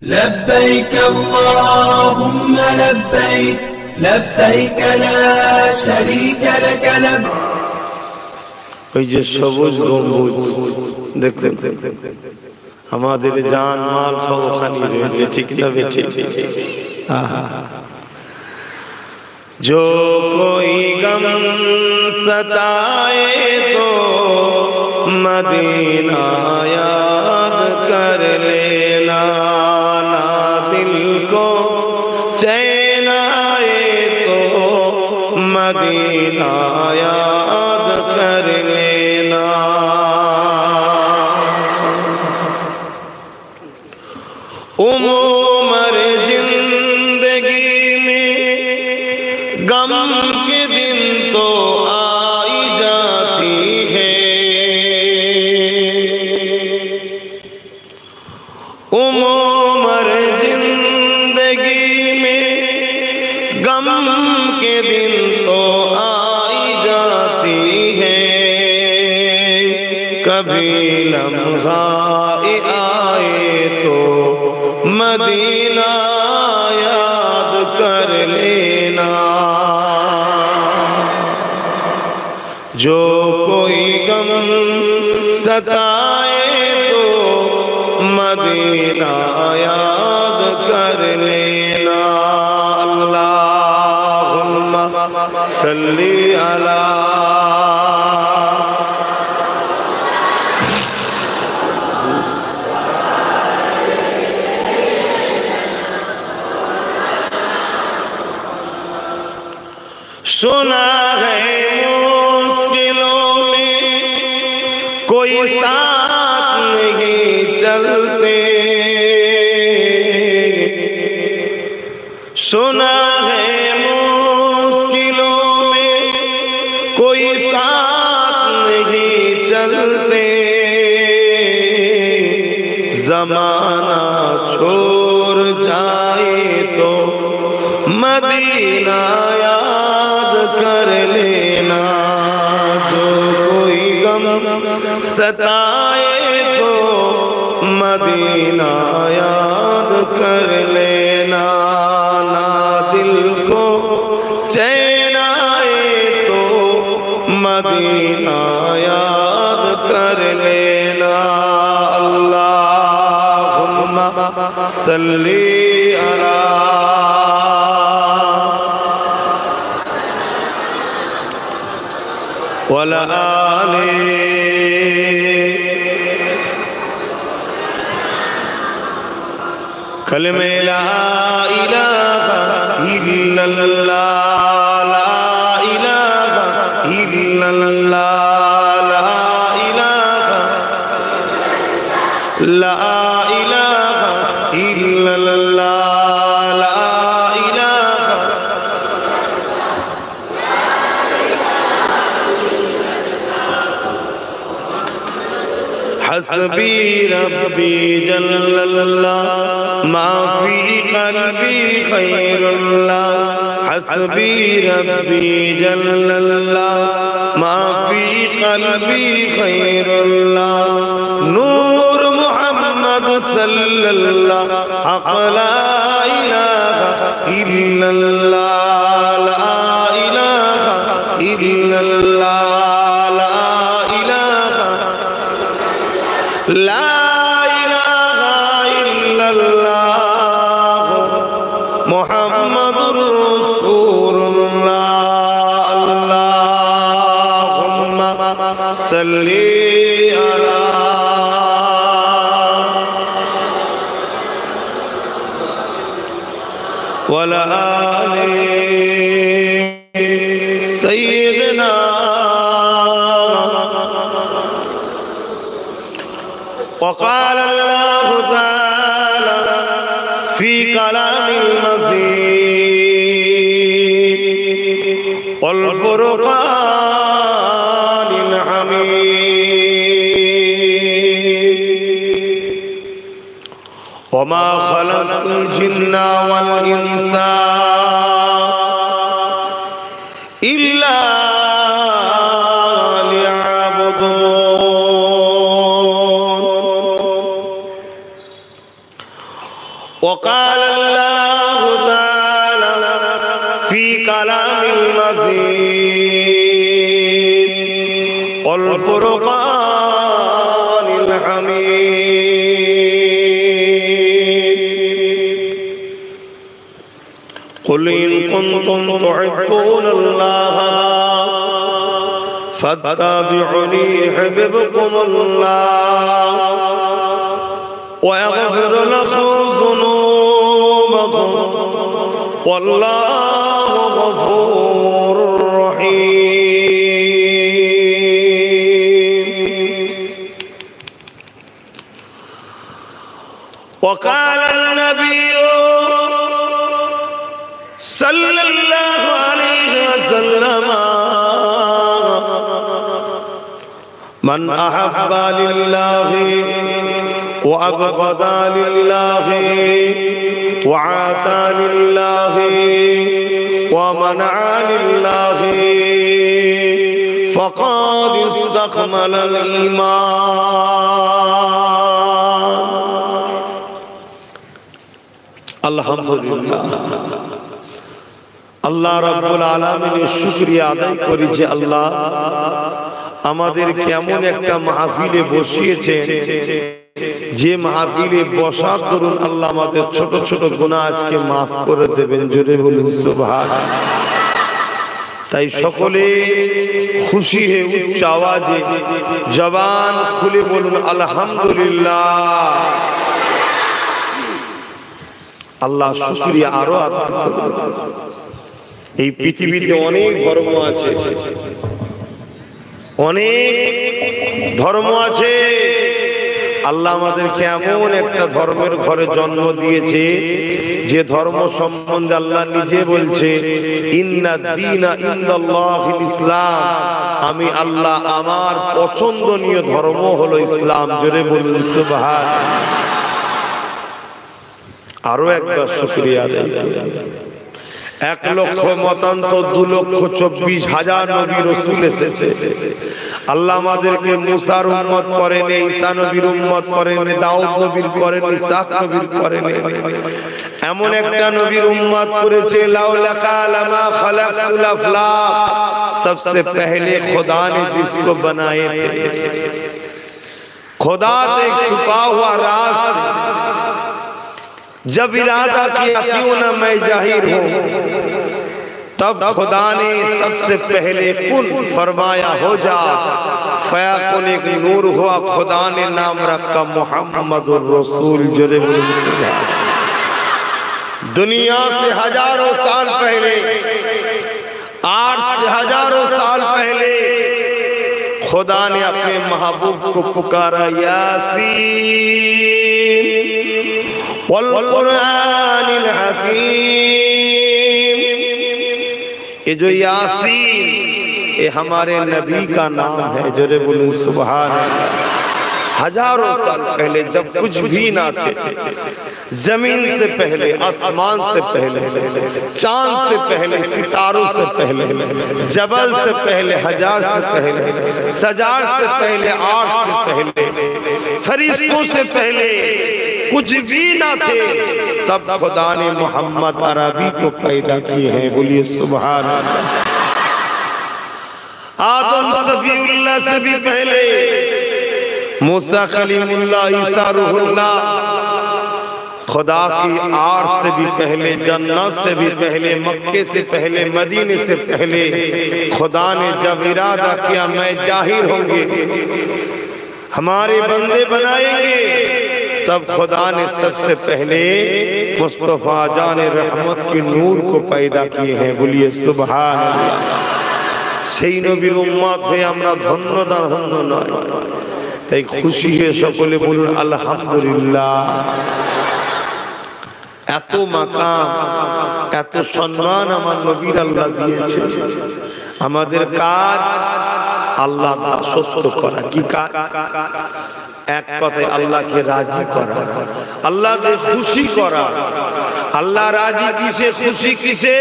لبيك اللهم لبيك لبيك لا شريك لك لبيك ওই যে সবুজ গম্বুজ দেখতে আমাদের জান মাল সব ওখানে রয়েছে ঠিক না ঠিক जो कोई गम सताए तो मदीना याद कर लेना ना दिल को चैन आए तो मदीना याद कर लेना उम्र जिंदगी में गम के दिन तो आई जाती है उम्र जिंदगी में गम के दिन तो आई जाती है कभी लम्हा आए तो मदीना याद कर लेना जो कोई गम सताए तो मदीना याद कर लेना अल्लाहुम्मा सल्ली अला सुना है मुश्किलों में कोई साथ नहीं चलते सुना है मुश्किलों में कोई साथ नहीं चलते जमाना छोड़ जाए तो मदीना कर लेना जो कोई गम सताए तो मदीना याद कर लेना ना दिल को चैन आए तो मदीना याद कर लेना अल्लाहुम्मा सल्ली अला वला आले कलमे ला इलाहा इल्लल्लाह ला इलाहा इल्लल्लाह ला इलाहा इल्लल्लाह हस्बी रब्बी जल्लल्लाह मा फी क़ल्बी खैरुल्लाह हस्बी रब्बी जल्लल्लाह मा फी क़ल्बी खैरुल्लाह नूर मुहम्मद सल्लल्लाह हक़ ला इलाहा इल्लल्लाह ला इलाहा इल्लल्लाह ला इलाहा इल्लल्लाह मुहम्मदुर रसूलुल्लाह अल्लाहुम्मा सल्ली अला वला आले सय्यदना وقال الله تعالى في كلام المزيد والفرقان الحميد وما خلقت الجن والإنس إلا ليعبدون وقال الله تعالى في كلام المزيد والفرقان الحميد قل إن كنتم تحبون الله فاتبعوني يحببكم الله ويغفر لكم ذنوبكم والله غفور رحيم. وقال النبي صلى الله عليه وسلم من أحب لله وأبغض لله وعاتى لله ومنع لله فقد استكمل الإيمان. الحمد لله আল্লাহ রাব্বুল আলামিনের শুকরিয়া আদায় করি যে আল্লাহ আমাদের কেমন একটা মাহফিলে বসিয়েছেন, যে মাহফিলে বসার দরুন আল্লাহ আমাদের ছোট ছোট গুনাহ আজকে মাফ করে দেবেন। জোরে বলুন সুবহানাল্লাহ। তাই সকলে খুশি হয়ে উচ্চ আওয়াজে জবান খুলে বলুন আলহামদুলিল্লাহ। আল্লাহ শুকরিয়া আরো আদায় করুন। এই পৃথিবীতে অনেক ধর্ম আছে, অনেক ধর্ম আছে। আল্লাহ আমাদেরকে এমন একটা ধর্মের ঘরে জন্ম দিয়েছে যে ধর্ম সম্বন্ধে আল্লাহ নিজে বলছে ইন্না দীনা ইনদাল্লাহিল ইসলাম, আমি আল্লাহ আমার পছন্দনীয় ধর্ম হলো ইসলাম। জোরে বলুন সুবহানাল্লাহ। আরো একবার শুকরিয়া আদায় করুন। 1,24,000 নবী রাসূল এসেছে। আল্লাহ আমাদেরকে মুসার উম্মত করেন, ঈসা নবীর উম্মত করেন, দাউদ নবীর করেন, ইসহাক নবীর করেন। এমন একটা নবীর উম্মত করেছে লাউলাকা লামা খালাকুল আফলাক, सबसे पहले खुदा ने जिसको बनाए थे, खुदा एक छुपा हुआ राज, जब इरादा किया क्यों ना मैं जाहिर हूं, तब खुदा ने सबसे पहले कुन फरमाया हो जा, फयाकुन एक नूर हुआ, खुदा ने नाम रखा मुहम्मदुर रसूल। जरे दुनिया से हजारों साल पहले, 8 से हजारों साल पहले खुदा ने अपने महबूब को पुकारा यासीन वल कुरानिल हकीम। ये जो यासीन ये हमारे नबी का नाम है। जरे बोलूं सुभान अल्लाह। हजारों साल पहले जब कुछ भी ना थे, जमीन से पहले, आसमान से पहले, चांद से पहले, सितारों से पहले, जबल से पहले, हजार से पहले, सजार से पहले, आर्श से पहले, फरिश्तों से पहले कुछ भी ना थे, तब खुदा ने मोहम्मद अरबी को पैदा किए हैं। बोलिए सुभान अल्लाह। आदम सफीउल्लाह से भी पहले, मूसा कलीमुल्लाह, ईसा रूहुल्लाह, खुदा की आर्श से भी पहले, जन्नत से भी पहले, मक्के से पहले, मदीने से पहले खुदा ने जब इरादा किया मैं जाहिर होंगे, हमारे बंदे बनाएंगे, तब खुदा ने सबसे पहले मुस्तफा जान रहमत के नूर को पैदा किए हैं। बोलिए सुभान अल्लाह। সেই নবীর উম্মত হয়ে আমরা ধন্য ধন্য নয়, তাই খুশি হয়ে সকলে বলুন আলহামদুলিল্লাহ। এত মাকাম, এত সম্মান আমার নবীর আল্লাহ দিয়েছে। আমাদের কাজ আল্লাহ দাসত্ব করা। কি কাজ? এক কথায় আল্লাহকে রাজি করা, আল্লাহকে খুশি করা। আল্লাহ রাজি কিসে, খুশি কিসে?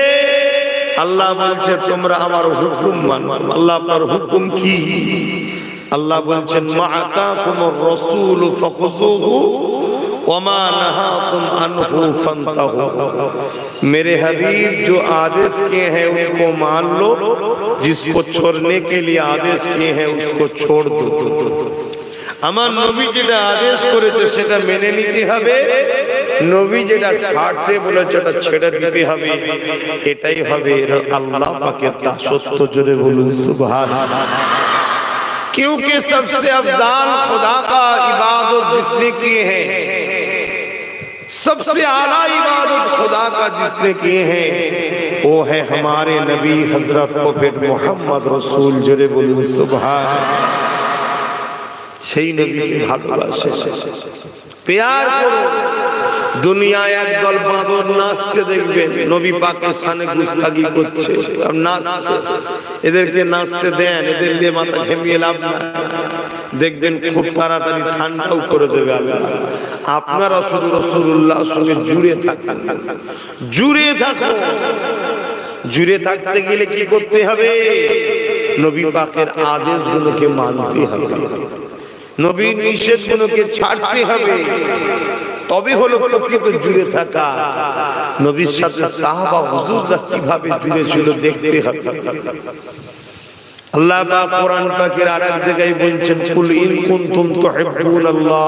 আল্লাহ বলছে তোমরা আমার হুকুম মানো। আল্লাহ আপনার হুকুম কি? আল্লাহ বলছেন মা আতাকুমুর রাসূল ফাখুযুহু वमा नहाकुम अन्हु फंतहु, मेरे हबीब जो आदेश किए हैं उनको मान लो, जिसको छोड़ने के लिए आदेश किए हैं उसको छोड़ दो। আমার নবী যেটা আদেশ করেছে সেটা মেনে নিতে হবে, নবী যেটা ছাড়তে বলেছে সেটা ছেড়ে দিতে হবে, এটাই হবে আল্লাহ পাকের দাসত্ব। জোরে বলুন সুবহানাল্লাহ। क्योंकि सबसे अफजाल खुदा का इबादत जिसने किए हैं, सबसे आला इबादत खुदा का जिसने किए हैं वो है हमारे नबी हजरत प्रोफेट मोहम्मद रसूल। जोरे बोलूं सुभान अल्लाह। সেই নবীকে ভালোবাসে, প্যার করো। দুনিয়ায় একদল বাঁদর নাচছে, দেখবেন নবী পাকের সামনে গুস্তাগি করছে, নাচছে। এদেরকে নাচতে দেন, এদের দিয়ে মাথা ঘেমিয়ে লাভ না। দেখবেন খুব তাড়াতাড়ি ঠান্ডাও করে দেবে আল্লাহ। আপনারা শুধু রাসূলুল্লাহর সঙ্গে জুড়ে থাকুন, জুড়ে থাকুন। জুড়ে থাকতে গেলে কি করতে হবে? নবী পাকের আদেশগুলোকে মানতে হবে, নবীর নিষেধগুলোকে ছাড়তে হবে, তবে হলো প্রকৃত জুড়ে থাকা। নবীর সাথে সাহাবা হুজুররা কিভাবে জুড়ে ছিল দেখতে হবে। আল্লাহ পাক কোরআন পাকের আরেক জায়গায় বলছেন, কুল ইন কুনতুম তুহিব্বুনাল্লাহ,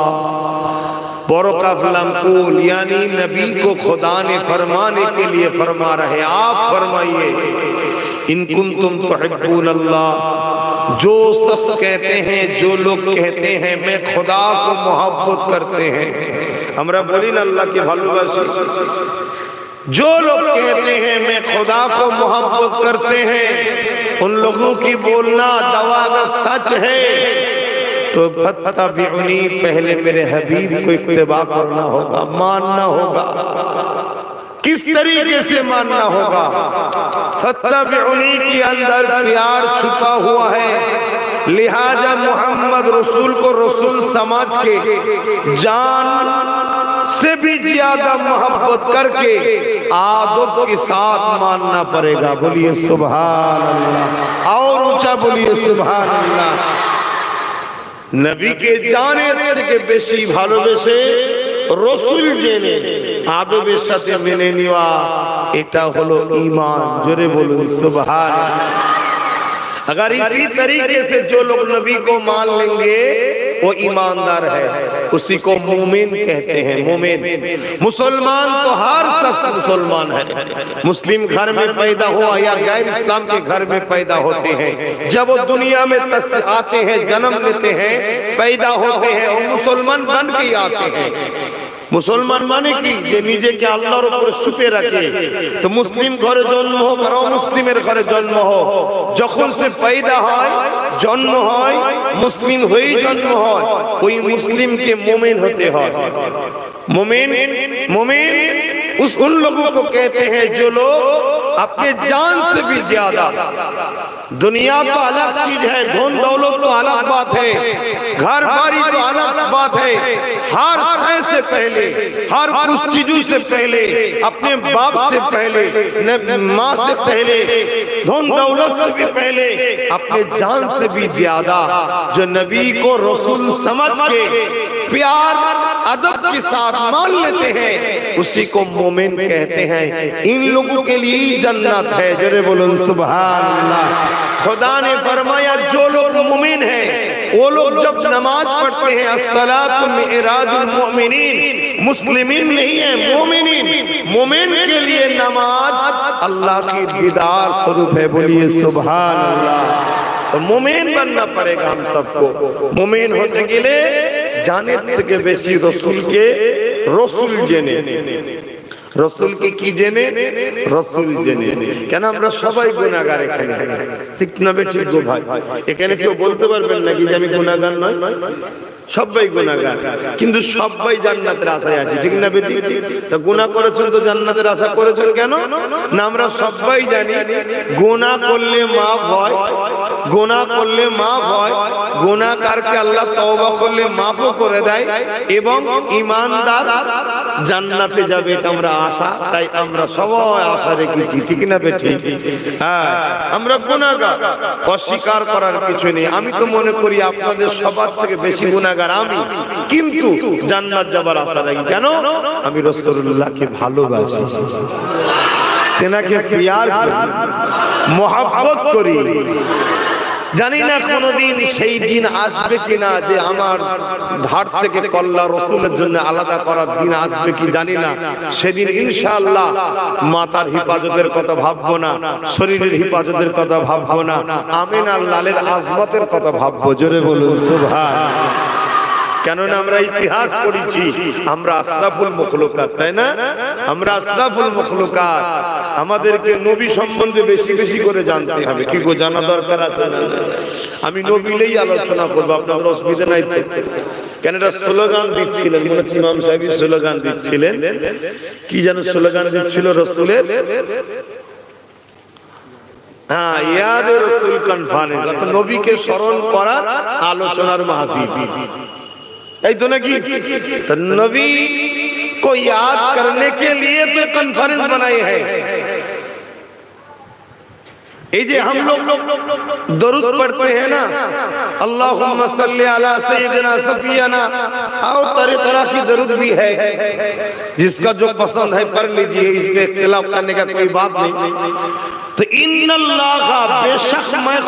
बड़ो काफलाम कुल, यानी नबी को खुदा ने फरमाने के लिए फरमा रहे, आप फरमाइए इन कुंतुम तुहिब्बुनल्लाह, जो शख्स कहते हैं, जो लोग कहते हैं मैं खुदा को मोहब्बत करते हैं, हमरा बोली ना अल्लाह के भालोबासी, जो लोग कहते हैं मैं खुदा को मोहब्बत करते हैं, उन लोगों की बोलना दवा का सच है, तो फत्तबिउनी, पहले मेरे हबीब को इत्तिबा करना होगा, मानना होगा। किस तरीके से मानना होगा? फत्तबिउनी के अंदर प्यार छुपा हुआ है, लिहाजा मोहम्मद रसूल को रसूल समझ के जान से भी ज्यादा मोहब्बत करके आदब के साथ मानना पड़ेगा। बोलिए सुभान अल्लाह, और ऊंचा बोलिए सुभान अल्लाह। नबी के जाने থেকে বেশি ভালোবেসে রসুল জেনে আদবের সাথে মেনে নেওয়া, এটা হলো ঈমান। জোরে বলুন সুবহানাল্লাহ। अगर इसी तरीके से जो लोग नबी को मान लेंगे वो ईमानदार है, उसी को मोमिन कहते हैं। मोमिन, मुसलमान तो हर शख्स मुसलमान है, मुस्लिम घर में पैदा हुआ या गैर इस्लाम के घर में पैदा होते हैं, जब वो दुनिया में आते हैं, जन्म लेते हैं, पैदा होते हैं, वो मुसलमान बन के आते हैं। मुसलमान माने की जे নিজেকে আল্লাহর উপর সুপে রাখে, তো মুসলিম ঘরে জন্ম হোক আর মুসলিমের ঘরে জন্ম হোক, যখন সে পয়দা হয়, জন্ম হয়, মুসলিম হয়েই জন্ম হয়, ওই মুসলিমকে মুমিন হতে হয়। मुमिन, मुमिन उन लोगों को कहते हैं जो लोग अपने जान से भी ज्यादा, दुनिया तो अलग चीज है, धन दौलत तो अलग बात है, घर बारी तो अलग बात है, हर शय से पहले, हर कुछ चीजों से पहले, अपने बाप से पहले, माँ से पहले, धन दौलत से भी पहले, अपने जान से भी ज्यादा जो नबी को रसूल समझ के प्यार अदब के साथ मान लेते हैं, उसी को मोमिन कहते हैं। इन लोगों के लिए जन्नत है। जरे बोलो सुभान अल्लाह। खुदा ने फरमाया जो लोग मोमिन हैं वो लोग जब नमाज पढ़ते हैं, अस्सलातु मिअराजुल मुमिनीन, मुस्लिमीन नहीं है, मोमिनीन, मोमिन के लिए नमाज अल्लाह की दीदार स्वरूप है। बोलिए सुभान अल्लाह। तो मोमिन बनना पड़ेगा हम सबको। मोमिन होने के लिए जाने থেকে বেশি রসুলকে রসুল জেনে, রসুলকে কি জেনে? রসুল জেনে। কেন আমরা সবাই গুনাহগার এখানে, ঠিক না বেঠিক গো ভাই? এখানে কেউ বলতে পারবেন নাকি যে আমি গুনাহগার নই? সবাই গুনাহগার, কিন্তু সবাই জান্নাতের আশায় আছি, ঠিক না বেঠিক? তো গুনাহ করেছেন তো জান্নাতের আশা করেছেন কেন? না আমরা সবাই জানি গুনাহ করলে মাফ হয়, গুনাহ করলে মাফ হয়, গুনাহগারকে আল্লাহ তওবা করলে মাফও করে দেয়, এবং ঈমানদার জান্নাতে যাবে, এটা আমরা আশা, তাই আমরা সবাই আশা রেখেছি, ঠিক না বেঠিক? হ্যাঁ, আমরা গুনাহগার, অস্বীকার করার কিছু নেই। আমি তো মনে করি আপনাদের সবার থেকে বেশি গুনাহগার গুনাহগার আমি, কিন্তু জান্নাত যাবার আশা রাখি। কেন? আমি রাসূলুল্লাহকে ভালোবাসি, তেনাকে প্যার করি, মোহাব্বত করি। জানি না কোনদিন সেই দিন আসবে কিনা যে আমার ধার থেকে কল্লা রাসূলের জন্য আলাদা করার দিন আসবে কি জানি না। সেদিন ইনশাআল্লাহ মাতার হিফাজতের কথা ভাববো না, শরীরের হিফাজতের কথা ভাববো না, আমিনার লালের আজমতের কথা ভাববো। জোরে বলুন সুবহানাল্লাহ। কেননা আমরা ইতিহাস পড়েছি, আমরা আশরাফুল মখলুকাত, তাই না? আমরা আশরাফুল মখলুকাত। আমাদেরকে নবী সম্বন্ধে বেশি বেশি করে জানতে হবে। কি গো, জানা দরকার আছে না? আমি নবীলেই আলোচনা করবো, আপনাদের অসুবিধা নাই তো? কেন এটা স্লোগান দিচ্ছিলেন, মনে হচ্ছে ইমাম সাহেব স্লোগান দিচ্ছিলেন। কি যেন স্লোগান দিচ্ছিল রাসূলের? হ্যাঁ, ইয়াদে রাসূল কনফারেন্স, অর্থাৎ নবীকে স্মরণ করার আলোচনার মাহফিল। এই তো নাকি? तो नबी को याद करने के लिए तो कॉन्फ्रेंस बनाए हैं। ये जो हम लोग दरूद पढ़ते हैं ना, अल्लाहुम्मा सल्ली अला सय्यिदिना सफियाना, और तरह तरह की दरूद भी है, जिसका जो पसंद है पढ़ लीजिए, इसमें इख्तिलाफ करने का कोई बात नहीं। तो इन्नल्लाह, बेशक मैं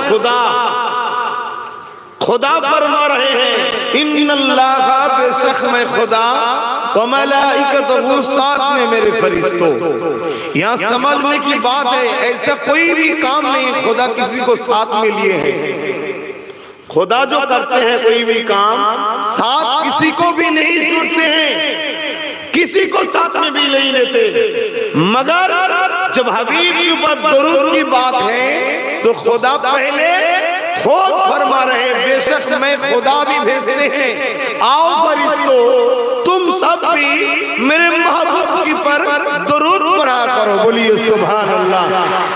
खुदा फरमा रहे हैं, इन्नल्लाह, बेशक मैं खुदा, व मलाइकतहु, साथ में मेरे फरिश्तों। यहाँ समझने की बात है, ऐसा कोई भी काम नहीं खुदा किसी को साथ में लिए है। खुदा जो करते हैं कोई भी काम, साथ किसी को भी नहीं जुड़ते हैं, किसी को साथ में भी नहीं लेते। मगर जब हबीब के ऊपर दरूद की बात है तो खुदा पहले खुद फरमा रहे, बेशक मैं खुदा भी भेजते हैं, आओ फरिश्तों तुम सब भी मेरे महबूब की पर दरूद पढ़ा करो। बोलिए सुभान अल्लाह।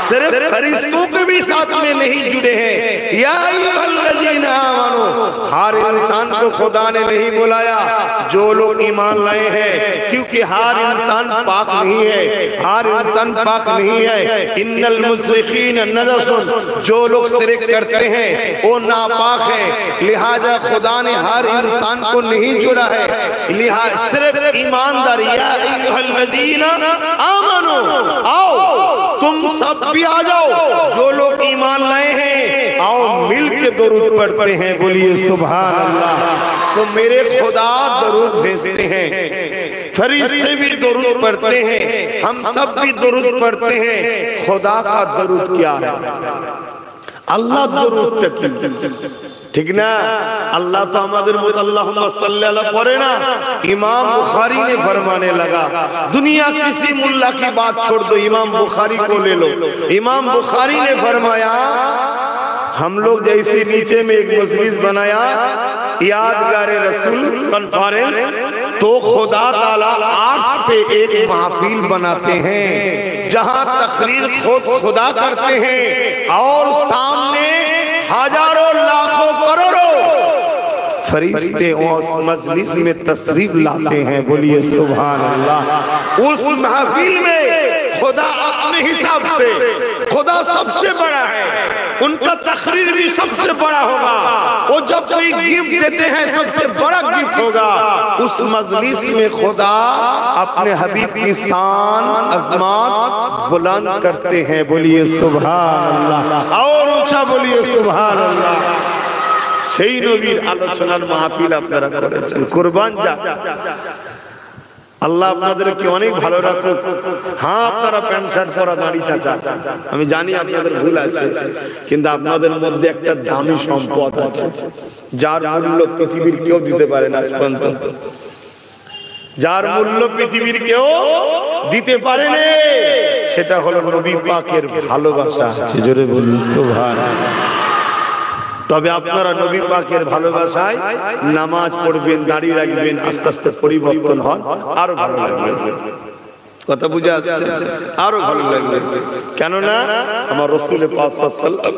सिर्फ फरिश्तों के भी साथ में नहीं जुड़े हैं, या अय्युहल्लज़ीना आमनू, हर इंसान को खुदा ने नहीं बुलाया जो लोग ईमान लाए हैं, क्योंकि हर इंसान पाक नहीं है, हर इंसान पाक नहीं है। इन्नल मुश्रिकीन नजसुन, जो लोग शिरक करते हैं वो नापाक है, लिहाजा खुदा ने हर इंसान को नहीं जुड़ा है। लिहाजा सिर्फ ईमानदार, या अय्युहल्लज़ीना आमनू, आओ तुम सब भी आ जाओ, जो लोग ईमान लाए हैं आओ मिल के दरूद पढ़ते हैं। बोलिए सुभान अल्लाह। तो मेरे खुदा दरूद भेजते हैं, फरिश्ते भी दरूद पढ़ते हैं, हम सब भी दरूद पढ़ते हैं। खुदा का दरूद क्या है? আল্লাহ দরুদটা কি? ঠিক না? अल्लाह तो हमारे मत अल्लाहुम्मा सल्ली अला पढ़े ना। इमाम बुखारी ने फरमाने लगा, दुनिया किसी मुल्ला की बात छोड़ दो, इमाम बुखारी को ले लो। इमाम बुखारी ने फरमाया, हम लोग जैसे नीचे में एक मजलिस बनाया यादगारे रसूल कॉन्फ्रेंस, तो खुदा ताला आर्श पे एक महफिल बनाते हैं जहां तकरीर खुद खुदा करते हैं और सामने हजारों लाखों करोड़ों फरिश्ते उस मजलिस में तशरीफ लाते हैं। बोलिए सुभान अल्लाह। उस महफिल में खुदा अपने हिसाब से, खुदा सबसे बड़ा है, उनका तकरीर भी सबसे बड़ा होगा। वो जब कोई गिफ्ट देते हैं सबसे बड़ा गिफ्ट होगा। उस मजलिस में खुदा अपने हबीब की शान अजमत बुलंद करते हैं। बोलिए सुभान अल्लाह, और ऊंचा बोलिए सुभान अल्लाह। সেই নবীর আলোচনার মাহফিল আপনারা করেছেন, কুরবান যা। আল্লাহ আপনাদেরকে অনেক ভালো রাখুক। হ্যাঁ, আপনারা প্যান্ট শার্ট পরা দাঁড়ি চাচা, আমি জানি আপনাদের ভুল আছে, কিন্তু আপনাদের মধ্যে একটা দামি সম্পদ আছে যার মূল্য পৃথিবীর কেউ দিতে পারে না আজ পর্যন্ত, যার মূল্য পৃথিবীর কেউ দিতে পারে না, সেটা হলো নবী পাকের ভালোবাসা। জোরে বলুন সুবহানাল্লাহ। তবে আপনারা নবী পাকের ভালোবাসায় নামাজ পড়বেন, দাড়ি রাখবেন, আস্তে আস্তে পরিবর্তন হন, আরো ভালো লাগবে। কথা বুঝে আসছে? আরো ভালো লাগবে। কেননা আমার রাসূল পাক সাল্লাল্লাহু আলাইহি ওয়াসাল্লাম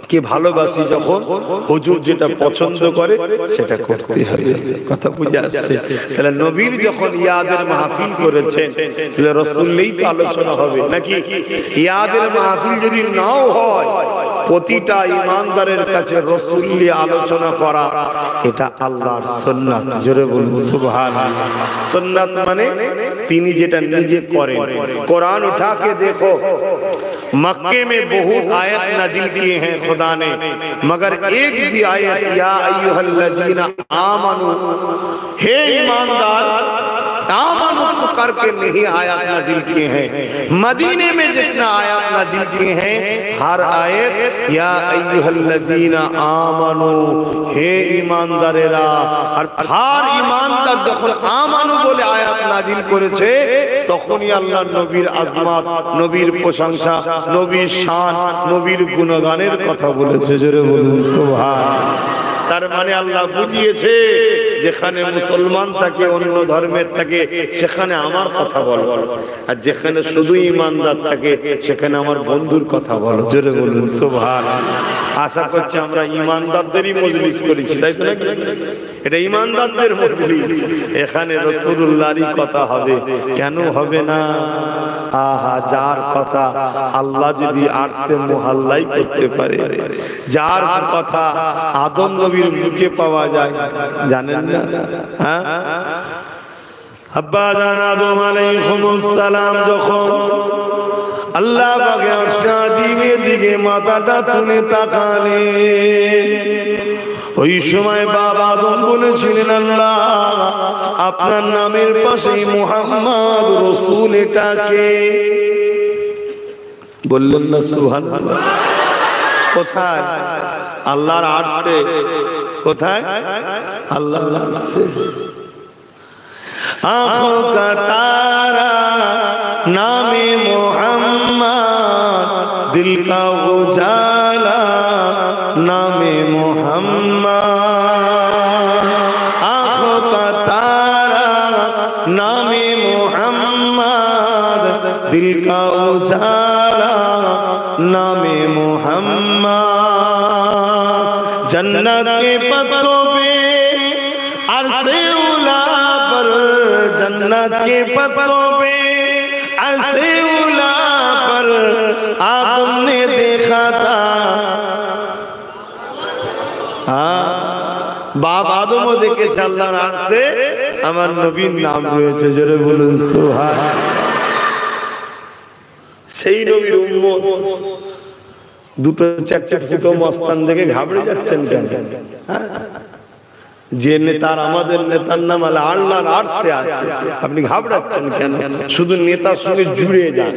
কে ভালোবাসি, যখন হুজুর যেটা পছন্দ করে সেটা করতে হবে। কথা বুঝে আসছে? তাহলে নবীর যখন ইয়াদের মাহফিল করেছেন, তাহলে রাসূলেই তো আলোচনা হবে নাকি? ইয়াদের মাহফিল যদি নাও হয় প্রতিটা ঈমানদারের কাছে রাসূল নিয়ে আলোচনা করা, এটা আল্লাহর সুন্নাত। জোরে বলুন সুবহানাল্লাহ। সুন্নাত মানে তিনি যেটা নিজে করেন। कुरान उठा के देखो, मक्के में बहुत आयत नाजिल किए हैं खुदा ने, मगर एक भी आयत या अय्युहल्लज़ीना आमनू, हे ईमानदार आमनू करके नहीं आयत नाजिल किए हैं। मदीने में जितना आयत नाजिल किए हैं, हर आयत या अय्युहल्लज़ीना आमनू, हे ईमानदारेरा। और हर ईमानदार যখন আমানু বলে আয়াত নাজিল করেছে, তখনই আল্লাহ নবীর আজমাত, নবীর প্রশংসা, নবীর শান, নবীর গুণগানের কথা বলেছে। জোরে বলুন সুবহানাল্লাহ। তার মানে আল্লাহ বুঝিয়েছে যেখানে মুসলমান থাকে, অন্য ধর্মের থাকে, সেখানে আমার কথা বলো, আর যেখানে শুধু ঈমানদার থাকে সেখানে আমার বন্ধুর কথা বলো। জোরে বলুন সুবহানাল্লাহ। আশা করছি আমরা ঈমানদারদেরই মজলিস করেছি, তাই তো নাকি? এটা ঈমানদারদের মজলিস, এখানে রাসূলুল্লাহরই কথা হবে। কেন হবে না? আহা, যার কথা আল্লাহ যদি আরশে মুহাল্লাই করতে পারে, যার কথা আদম নবীর মুখে পাওয়া যায়, জানেন না? হ্যাঁ, আব্বা জান আদম আলাইহিস সালাম যখন আল্লাহ পাকের আরশে আজিমের দিকে মাথাটা তুলে তাকালেন, ওই সময় বাবা আদম বলেছিলেন, আল্লাহ আপনার নামের পাশে মুহাম্মদ রাসূল, এটাকে বললেন না সুবহানাল্লাহ। কোথায়? আল্লাহর আরশে। কোথায়? আল্লাহর আরশে। आँखों का तारा नामे मोहम्मद, दिल का उजाला नामे मोहम्मद। आँखों का तारा नामे मोहम्मद, दिल का उजाला नामे मोहम्मद। जन्नत के पत्तों पे अरसे उला पर, जन्नत के पत्तों पे अरसे उला पर आदम ने देखा था। हाँ, बाप आदमও দেখেছে আল্লাহর আরশে আমার নবীর নাম রয়েছে। জোরে বলুন সুবহানাল্লাহ। সেই নবীর উম্মত দুটো চারটে ফুটো মস্তান দেখে ঘাবড়ে যাচ্ছেন কেন? যে নেতার, আমাদের নেতার নাম আল্লাহর আরশে আছে, আপনি ঘাবড়াচ্ছেন কেন? শুধু নেতার সঙ্গে জুড়ে যান।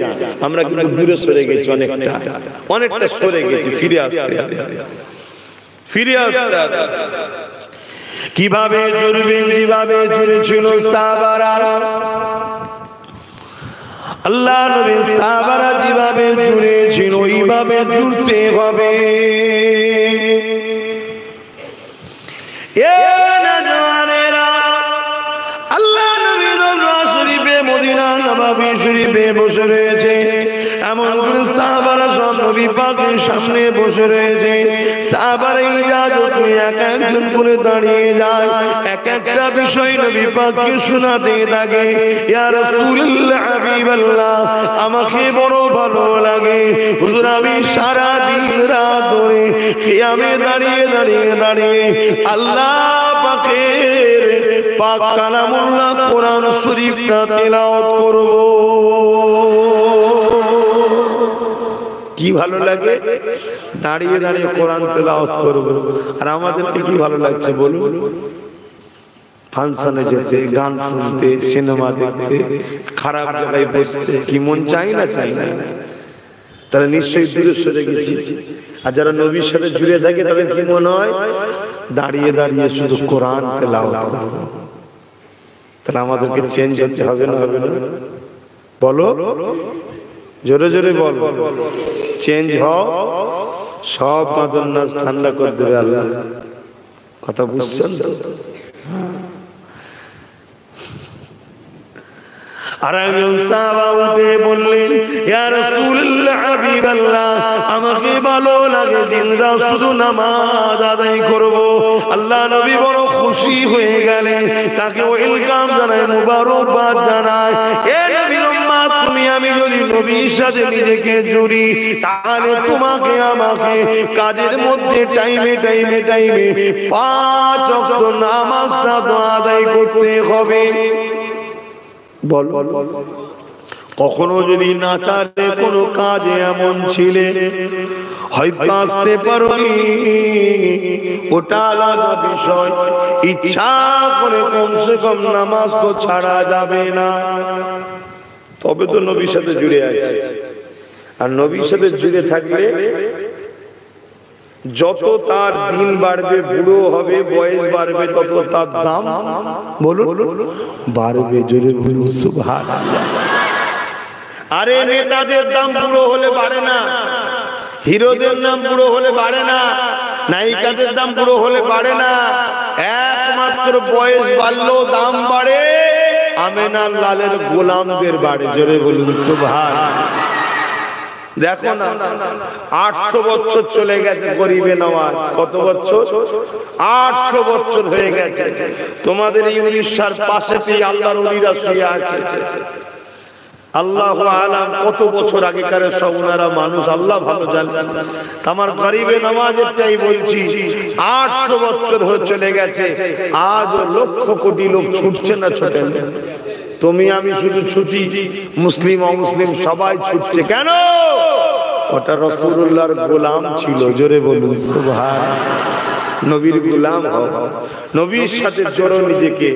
আমরা কিন্তু দূরে সরে গেছি, অনেকটা সরে গেছি। ফিরে আসতে কিভাবে জুড়বেন? যেভাবে জুড়েছিল সাহাবারা, আল্লাহ নবী সাহাবারা যেভাবে জুড়েছিল ওইভাবে জুড়তে হবে। আল্লাহ নবী রওজা শরীফে, মদিনা নববী শরীফে বসে রয়েছে, এমন করে সাহাবারা সব নবী পাকের সামনে বসে রয়েছে। সাহাবারা ইজাজত নিয়ে এক একজন করে দাঁড়িয়ে যায়, এক একটা বিষয় নবী পাককে শোনাতে থাকে। ইয়া রাসূলুল্লাহ, হাবিবাল্লাহ, আমাকে বড় ভালো লাগে হুজুর, আমি সারা দিন রাত ধরে কিয়ামে দাঁড়িয়ে দাঁড়িয়ে দাঁড়িয়ে আল্লাহ পাকের পাক কালামুল্লাহ কোরআন শরীফটা তেলাওয়াত করব। কি ভালো লাগে? দাঁড়িয়ে দাঁড়িয়ে কোরআন তেলাওয়াত করব। আর আমাদেরকে কি ভালো লাগছে বলুন? ফাংশনে যেতে, গান শুনতে, সিনেমা দেখতে, খারাপ জায়গায় বসতে কি মন চাই না? চাই না? তারা নিশ্চয়ই দূরে সরে গেছি। আর যারা নবীর সাথে জুড়ে থাকে তাদের কি মনে হয়? দাঁড়িয়ে দাঁড়িয়ে শুধু কোরআন তেলাওয়াত করব। তাহলে আমাদেরকে চেঞ্জ হতে হবে না? হবে না? বলো, জোরে জোরে বল। চেঞ্জ হও, সব মাদন্নাস ঠান্ডা করে দেবে আল্লাহ। কথা বুঝছেন তো? আর একজন সাহাবা উঠে বললেন, ইয়া রাসূলুল্লাহ, হাবিবাল্লাহ, আমাকে ভালো লাগে দিন রাত শুধু নামাজ আদায় করব। আল্লাহ নবী বড় খুশি হয়ে গেলেন, তাকে ওয়েলকাম জানায়, মুবারকবাদ জানায়। এ নবীর উম্মত, তুমি আমি যদি নবীর সাথে নিজেকে জুড়ি, তাহলে তোমাকে আমাকে কাজের মধ্যে টাইমে 5 ওয়াক্ত নামাজটা তো আদায় করতে হবে। বল কখনো যদি না চারে কোনো কাজে এমন ছিলে হয়তো আসতে পারোনি, ওটা আলাদা বিষয়। ইচ্ছা করে কমসে কম নামাজ তো ছাড়া যাবে না, তবে তো নবীর সাথে জুড়ে আছে। আর নবীর সাথে জুড়ে থাকলে যত তার দিন বাড়বে, বুড়ো হবে, বয়স বাড়বে, তত তার দাম বলো বাড়বে। জোরে বলুন সুবহানাল্লাহ। আরে নেতাদের দাম বুড়ো হলে বাড়ে না, হিরোদের দাম বুড়ো হলে বাড়ে না, নায়িকাদের দাম বুড়ো হলে বাড়ে না। একমাত্র বয়স বাড়লেও দাম বাড়ে আমেনার লালের গোলামদের বাড়ে। জোরে বলুন সুবহানাল্লাহ। দেখো না 800 বছর চলে গেছে গরিবে নওয়াজ। কত বছর? 800 বছর হয়ে গেছে। তোমাদের এই উড়িষ্যার পাশেতেই আল্লাহর ওলিরা শুয়ে আছে। আল্লাহু আলাম কত বছর আগেকার সব ওনারা মানুষ, আল্লাহ ভালো জানেন। আমার গরিবে নওয়াজেরটাই বলছি, 800 বছর হয়ে চলে গেছে, আজ লক্ষ কোটি লোক ছুটছে না ছোটে না। তুমি আমি শুধু ছুটি, মুসলিম অমুসলিম সবাই ছুটছে কেন? ওটা রাসূলুল্লাহর গোলাম ছিল। জোরে বলুন সুবহানাল্লাহ। নবীর গোলাম হও, নবীর সাথে জড়ো নিজেকে,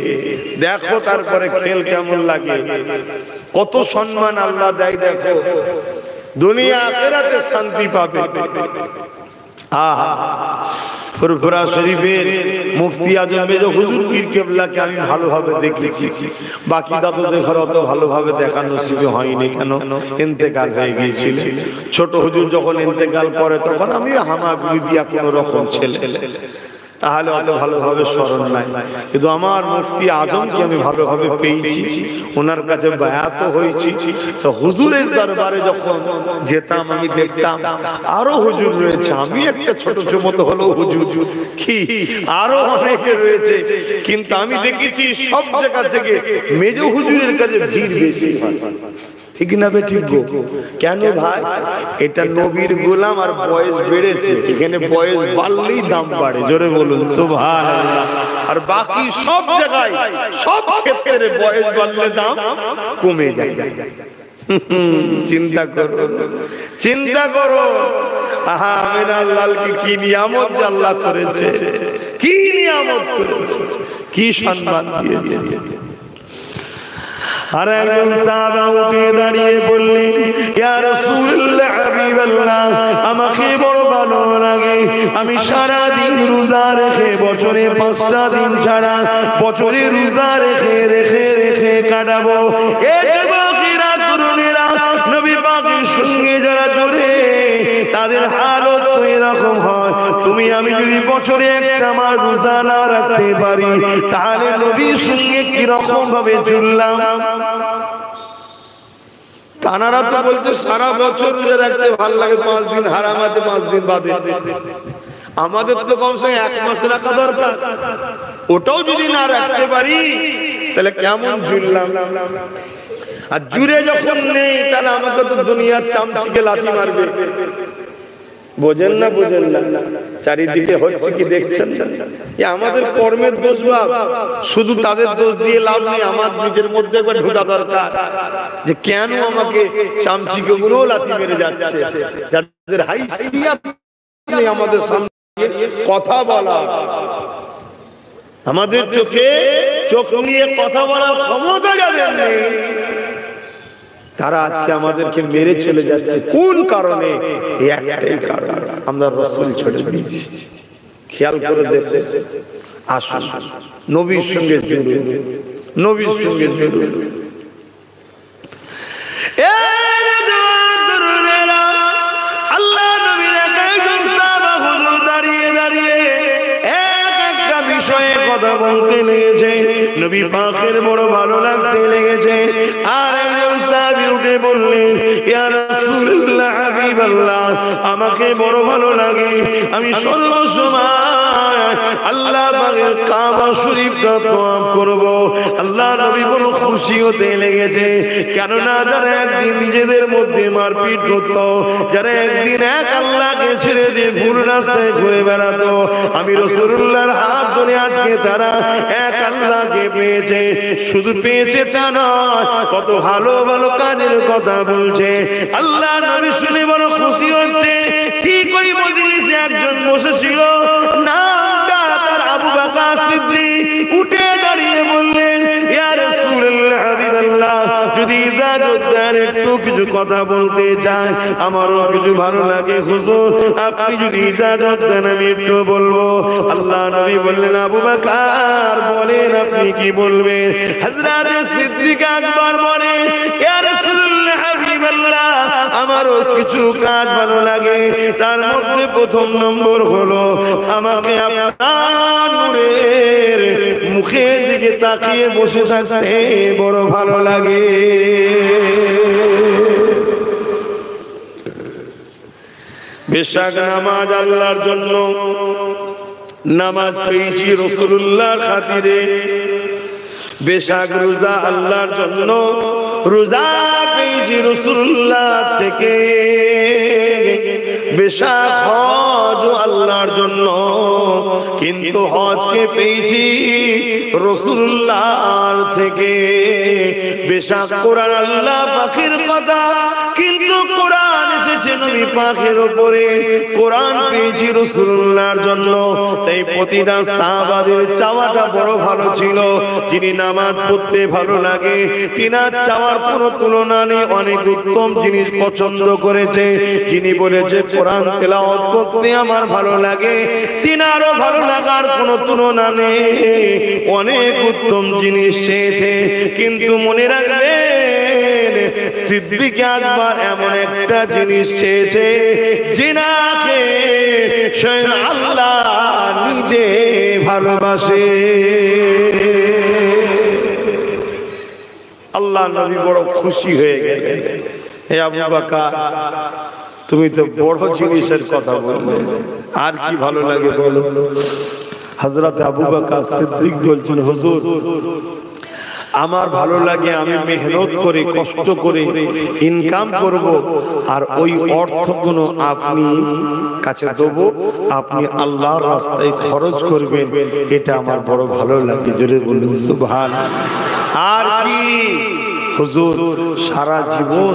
দেখো তারপরে খেল কেমন লাগে, কত সম্মান আল্লাহ দেয়। দেখো দুনিয়া আখিরাতে শান্তি পাবে। আহা ফুরফুরা শরীফের মুফতি আজম মেজো হুজুর পীর কেবলাকে আমি ভালোভাবে দেখেছি, বাকি দাদু দেখার অত ভালোভাবে দেখার নসিবে হয়নি। কেন? ইন্তেকাল হয়ে গিয়েছিল। ছোট হুজুর যখন ইন্তেকাল করে তখন আমি হামাগুড়ি দিয়া কোন রকম ছেলে, তাহলে অত ভালোভাবে স্মরণ নাই। কিন্তু আমার মুফতি আজমকে আমি ভালোভাবে পেয়েছি, ওনার কাছে বায়াত হয়েছি। তো হুজুরের দরবারে যখন যেতাম আমি দেখতাম আরো হুজুর রয়েছে, আমি একটা ছোট মতো হলো হুজুর, কি আরো অনেকে রয়েছে, কিন্তু আমি দেখেছি সব জায়গা থেকে মেজো হুজুরের কাছে ভিড় বেশি হয়। ঠিক না বে ঠিক গো? কেন ভাই? এটা নবীর গোলাম আর বয়স বেড়েছে, এখানে বয়স বাড়লেই দাম বাড়ে। জোরে বলুন সুবহানাল্লাহ। আর বাকি সব জায়গায় সব ক্ষেত্রে বয়স বাড়লে দাম কমে যায়। চিন্তা করো, চিন্তা করো। আহা আমিনার লালকে কি নিয়ামত আল্লাহ করেছে, কি নিয়ামত করেছে, কি সম্মান দিয়েছে। আর একজন সাহাবা উঠে দাঁড়িয়ে বললেন, ইয়া রাসূলুল্লাহ হাবিবাল্লাহ, আমাকে বড় ভালো লাগে, আমি সারা দিন রোজা রেখে, বছরে 5টা দিন ছাড়া বছরে রোজা রেখে রেখে রেখে কাটাবো। এই যুবকেরা, তরুণেরা, নবী পাকের সঙ্গে যারা জড়ে তাদের হালত তো এরকম হয়। তুমি আমি যদি বছরে একটা মাস রোজা না রাখতে পারি, তাহলে নবীর সঙ্গে কি রকম ভাবে চললাম? তানারা তো বলতে সারা বছর রোজা রাখতে ভালো লাগে, 5 দিন হারাম আছে 5 দিন বাদে। আমাদের তো কমসে 1 মাস রাখা দরকার। ওটাও যদি না রাখতে পারি তাহলে কেমন ঝুললাম? আর জুড়ে যখন নেই তাহলে আমাকে তো দুনিয়ার চামচিকে লাথি মারবে। বোঝেন না? বোঝেন না? চারিদিকে হচ্ছে কি দেখছেন? আমাদের কর্মের দোষ বাপ, শুধু তাদের দোষ দিয়ে লাভ নেই। আমার নিজের মধ্যে একবার ঢোকা দরকার যে কেন আমাকে চামচিকে গুলো লাথি মেরে যাচ্ছে। যাদের হাইসিয়াত নেই আমাদের সামনে কথা বলা, আমাদের চোখে চোখ নিয়ে কথা বলার ক্ষমতা যাদের নেই, তারা আজকে আমাদেরকে মেরে চলে যাচ্ছে। কোন কারণে? একটাই কারণ, আমরা রাসূল ছেড়ে দিয়েছি। খেয়াল করে দেখো, আসুন নবীর সঙ্গে জুড়ুন, নবীর সঙ্গে জুড়ুন। আল্লাহ নবীর একজন সাহাবা হুজুর দাঁড়িয়ে দাঁড়িয়ে এক একটা বিষয়ে কথা বলতে লেগেছে, নবী পাকের বড় ভালো লাগতে লেগেছে। আর একজন সাহাবী উঠে বললেন, ইয়া রাসূলুল্লাহ হাবিবাল্লাহ, আমাকে বড় ভালো লাগে, আমি সর্বসময় আল্লাহ পাকের কাবা শরীফটা তওয়াফ করব। আল্লাহ নবী বড় খুশি হতে লেগেছে, কেননা যারা একদিন নিজেদের মধ্যে মারপিট করত, যারা একদিন এক আল্লাহকে ছেড়ে দিয়ে ভুল রাস্তায় ঘুরে বেড়াতো, আমি রাসূলুল্লাহর হাত ধরে আজকে তারা এক আল্লাহকে পেয়েছে। শুধু পেয়েছে তা নয়, কত ভালো ভালো কাজের কথা বলছে। আল্লাহ নবী শুনে বড় খুশি হচ্ছে। ঠিক ওই মজলিসে একজন বসেছিল, নামটা তার আবু বকর সিদ্দিক। উঠে দাঁড়িয়ে বললেন, ইয়া রাসূলুল্লাহ হাবিবাল্লাহ, যদি ইজাজত দেন একটু কিছু কথা বলতে চাই, আমারও কিছু ভালো লাগে হুজুর, আপনি যদি ইজাজত দেন আমি একটু বলবো। আল্লাহ নবী বললেন, আবু বকর বলেন আপনি কি বলবেন? হযরত সিদ্দিক আকবর বলেন, ইয়া রাসূলুল্লাহ হাবিবাল্লাহ, আমারও কিছু কাজ ভালো লাগে, তার মধ্যে প্রথম নম্বর হলো আমাকে আপনার নূরের মুখের দিকে তাকিয়ে বসে থাকতে বড় ভালো লাগে। বেশক নামাজ আল্লাহর জন্য, নামাজ পেয়েছি রাসূলুল্লাহর খাতিরে। বেশক রোজা আল্লাহর জন্য, রোজা পেয়েছি রাসূলুল্লাহ থেকে। বেশক হজ আল্লাহর জন্য, কিন্তু হজকে পেয়েছি রাসূলুল্লাহর থেকে। বেশক কোরআন আল্লাহ পাকের কথা, কিন্তু কোরআন এসেছে নবী পাকের উপরে। কোরআন পেয়েছি রাসূলুল্লাহর জন্য। তাই প্রতিটা সাহাবাদের চাওয়াটা বড় ভালো ছিল। যিনি নামাজ পড়তে ভালো লাগে, তিনার চাওয়ার কোনো তুলনা নেই, অনেক উত্তম জিনিস পছন্দ করেছে। যিনি বলেছে কোরআন তেলাওয়াত করতে আমার ভালো লাগে, তিনারও ভালো লাগার কোনো তুলনা নেই, অনেক উত্তম জিনিস চেয়েছে। কিন্তু মনে রাখবেন, সিদ্দিক আকবর এমন একটা জিনিস চেয়েছে, যিনাকে স্বয়ং আল্লাহ নিজে ভালোবাসে। আল্লাহ নবী বড় খুশি হয়ে গেলেন। হে আবু বকর, তুমি তো বড় জিনিসের কথা বললে, আর কি ভালো লাগে বলো? হযরত আবু বকর সিদ্দিক বলছেন, হুজুর আমার ভালো লাগে আমি মেহনত করে কষ্ট করে ইনকাম করব, আর ওই অর্থগুলো আপনি কাছে দেব, আপনি আল্লাহর রাস্তায় খরচ করবেন, এটা আমার বড় ভালো লাগে। জোরে বলুন সুবহানাল্লাহ। আর কি হুজুর, সারা জীবন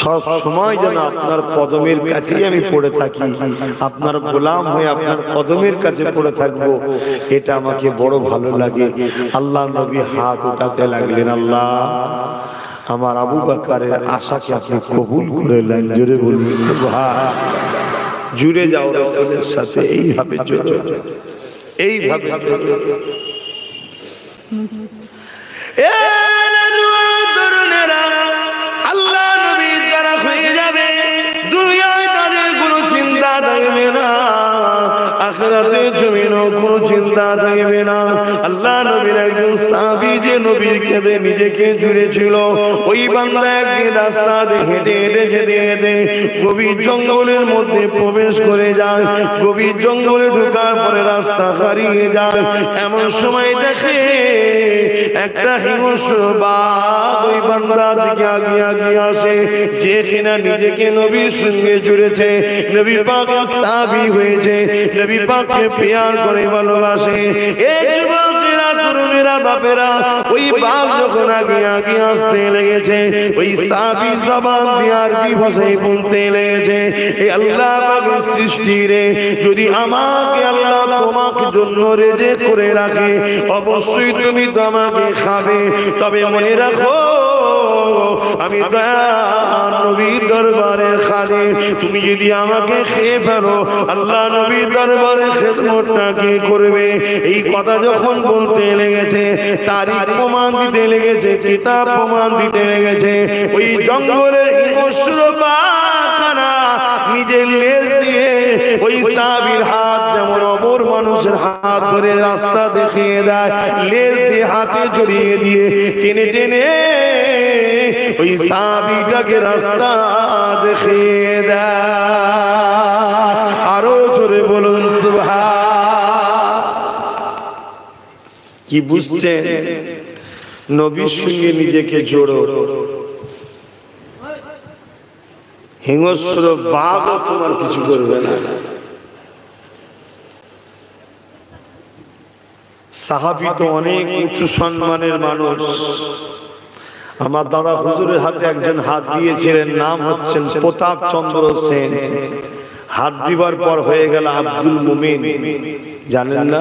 সব সময় যেন আপনার কদমের কাছেই আমি পড়ে থাকি, আপনার গোলাম হয়ে আপনার কদমের কাছে পড়ে থাকবো, এটা আমাকে বড় ভালো লাগে। আল্লাহ নবী হাত উঠাতে লাগলেন, আল্লাহ আমার আবু বকরের আশাকে আপনি কবুল করে নেন। জোরে বলুন সুবহানাল্লাহ। জুড়ে যাও রাসূলের সাথে, এইভাবে জুড়ে, এইভাবে আল্লাহ নবী যারা হয়ে যাবে, দুনিয়ায় তাদের কোনো চিন্তা থাকবে না, আখিরাতে জমিনও কোনো চিন্তা থাকবে না। আল্লাহ নবীর একজন সাহাবী যে নবীর কাঁধে নিজেকে জুড়েছিল, ওই বান্দা একদিন রাস্তা দিয়ে হেঁটে হেঁটে যেতে যেতে গভীর জঙ্গলের মধ্যে প্রবেশ করে যায়। গভীর জঙ্গলে ঢোকার পরে রাস্তা হারিয়ে যায়। এমন সময় দেখে একটা হিংস্র বাঘ ওই বান্দার দিকে আগিয়ে আগিয়ে আসে, যে কিনা নিজেকে নবীর সঙ্গে জুড়েছে, নবী পাকের সাহাবী হয়েছে, নবী পাককে প্যার করে ভালোবাসে। এই যুবকেরা, তরুণেরা, বাপেরা, ওই বাঘ যখন আগিয়ে আগিয়ে আসতে লেগেছে, ওই সাহাবী জবান দিয়ে আরবি ভাষায় বলতে লেগেছে, এই আল্লাহ পাকের সৃষ্টি রে, যদি আমাকে আল্লাহ তোমাকে জন্য রেজে করে রাখে, অবশ্যই তুমি তো আমাকে খাবে। তবে মনে রাখো, আমি দয়ার নবীর দরবারে খাদিম, তুমি যদি আমাকে খেয়ে ফেলো, আল্লাহ নবীর দরবারে খেদমতটা কে করবে? এই কথা যখন বলতে লেগেছে, তারিখ প্রমাণ দিতে লেগেছে, কিতাব প্রমাণ দিতে লেগেছে, ওই জঙ্গলের হিংস্র বাঘখানা নিজের লেজ দিয়ে ওই সাহাবীর হাত, যেমন অমর মানুষের হাত ধরে রাস্তা দেখিয়ে দেয়, লেজ দিয়ে হাতে জড়িয়ে দিয়ে টেনে টেনে ওই সাহাবীটাকে রাস্তা দেখিয়ে দেয়। আরো জোরে বলুন সুবহান। কি বুঝছেন? নবীর সঙ্গে নিজেকে জোড়ো, হিংস্র বাঘও তোমার কিছু করবে না। সাহাবী তো অনেক উঁচু সম্মানের মানুষ। আমার দাদা হুজুরের হাতে একজন হাত দিয়েছিলেন, নাম হচ্ছেন প্রতাপ চন্দ্র সেন। হাত দিবার পর হয়ে গেল আব্দুল মুমিন, জানেন না?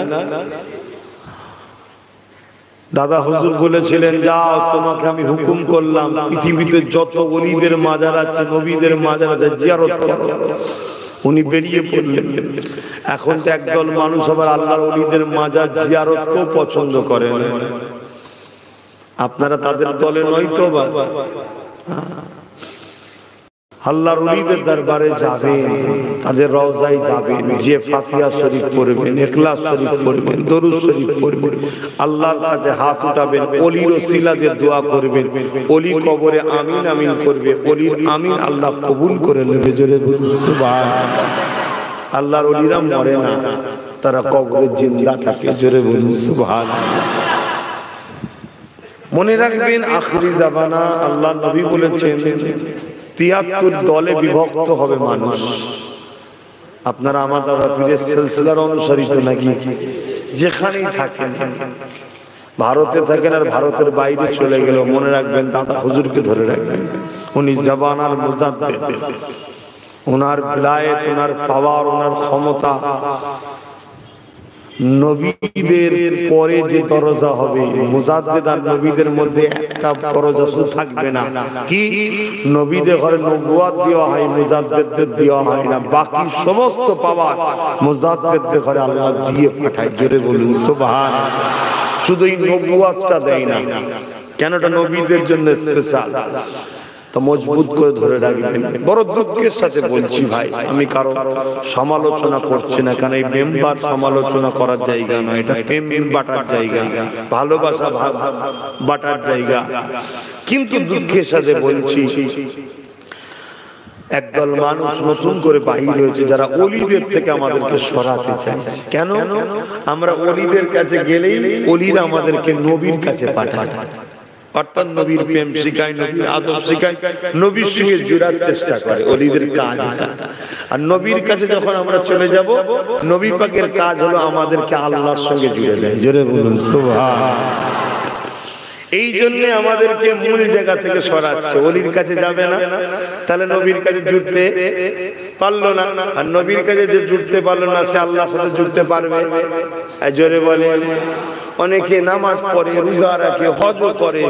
দাদা হুজুর বলেছিলেন, যাও তোমাকে আমি হুকুম করলাম পৃথিবীতে যত ওলিদের মাজার আছে, নবীদের মাজার আছে, জিয়ারত করো। উনি বেরিয়ে পড়লেন। এখন তো একদল মানুষ আবার আল্লাহর ওলিদের মাজার জিয়ারতকেও পছন্দ করে না। আপনারা তাদের দলে নয়তো বা? আল্লাহর ওলিদের দরবারে যাবেন, তাদের রওজায় যাবেন, যে ফাতিহা শরীফ পড়বেন, ইখলাস শরীফ পড়বেন, দরুদ শরীফ পড়বেন, আল্লাহর কাছে হাত উঠাবেন, ওলির ওসিলা দিয়ে দোয়া করবেন, ওলি কবরে আমিন আমিন করবে, ওলির আমিন আল্লাহ কবুল করে নেবে। জোরে বলুন সুবহানাল্লাহ। আল্লাহর ওলিরা মরে না, তারা কবরে জিন্দা থাকে। জোরে বলুন সুবহানাল্লাহ। মনে রাখবেন, আখিরি জামানা আল্লাহ নবী বলেছেন ৭৩ দলে বিভক্ত হবে মানুষ। আপনারা আমার দাদা পীরের সিলসিলার অনুসারিত নাকি? যেখানেই থাকেন, ভারতে থাকেন আর ভারতের বাইরে চলে গেল, মনে রাখবেন দাদা হুজুরকে ধরে রাখবেন। উনি জাবানার মুজাদ্দিদ, ওনার বিলায়েত, ওনার পাওয়ার, ওনার ক্ষমতা। নবীদের পরে যে দরজা হবে, মুজাদ্দিদ আর নবীদের মধ্যে একটা দরজা শুধু থাকবে না। কি? নবীদের ঘরে নবুয়ত দেওয়া হয়, মুজাদ্দিদদের দেওয়া হয় না। বাকি সমস্ত পাওয়ার মুজাদ্দিদদের ঘরে আল্লাহ দিয়ে পাঠায়। জোরে বলুন সুবহানাল্লাহ। শুধু এই নবুয়তটা দেয় না, কেন? এটা নবীদের জন্য স্পেশাল। তো মজবুত করে ধরে রাখবেন। বড় দুঃখের সাথে বলছি ভাই, আমি কারো সমালোচনা করছি না, কারণ এই মেম্বার সমালোচনা করার জায়গা নয়, এটা প্রেম বাটার জায়গা, ভালোবাসা বাটার জায়গা। কিন্তু দুঃখের সাথে বলছি, একদল মানুষ নতুন করে বাহির হয়েছে, যারা ওলিদের থেকে আমাদেরকে সরাতে চাইছে। কেন? আমরা ওলিদের কাছে গেলেই ওলিরা আমাদেরকে নবীর কাছে পাঠায়, অর্থাৎ নবীর প্রেম শিখায়, নবীর আদব শিখায়, নবীর সঙ্গে জোড়ার চেষ্টা করে। ওলিদের কাজ এটা। আর নবীর কাছে যখন আমরা চলে যাব, নবী পাকের কাজ হলো আমাদেরকে আল্লাহর সঙ্গে জুড়ে দেয়। জোরে বলুন সুবহানাল্লাহ। এই জন্য আমাদেরকে মূল জায়গা থেকে সরাচ্ছে। ওলির কাছে যাবে না, তাহলে নবীর কাছে জুড়তে পারলো না। আর নবীর কাছে যে জুড়তে পারলো না, সে আল্লাহর সাথে জুড়তে পারবে? জোরে বলে। অনেকে নামাজ পড়ে, রোজা রাখে, হজ করে,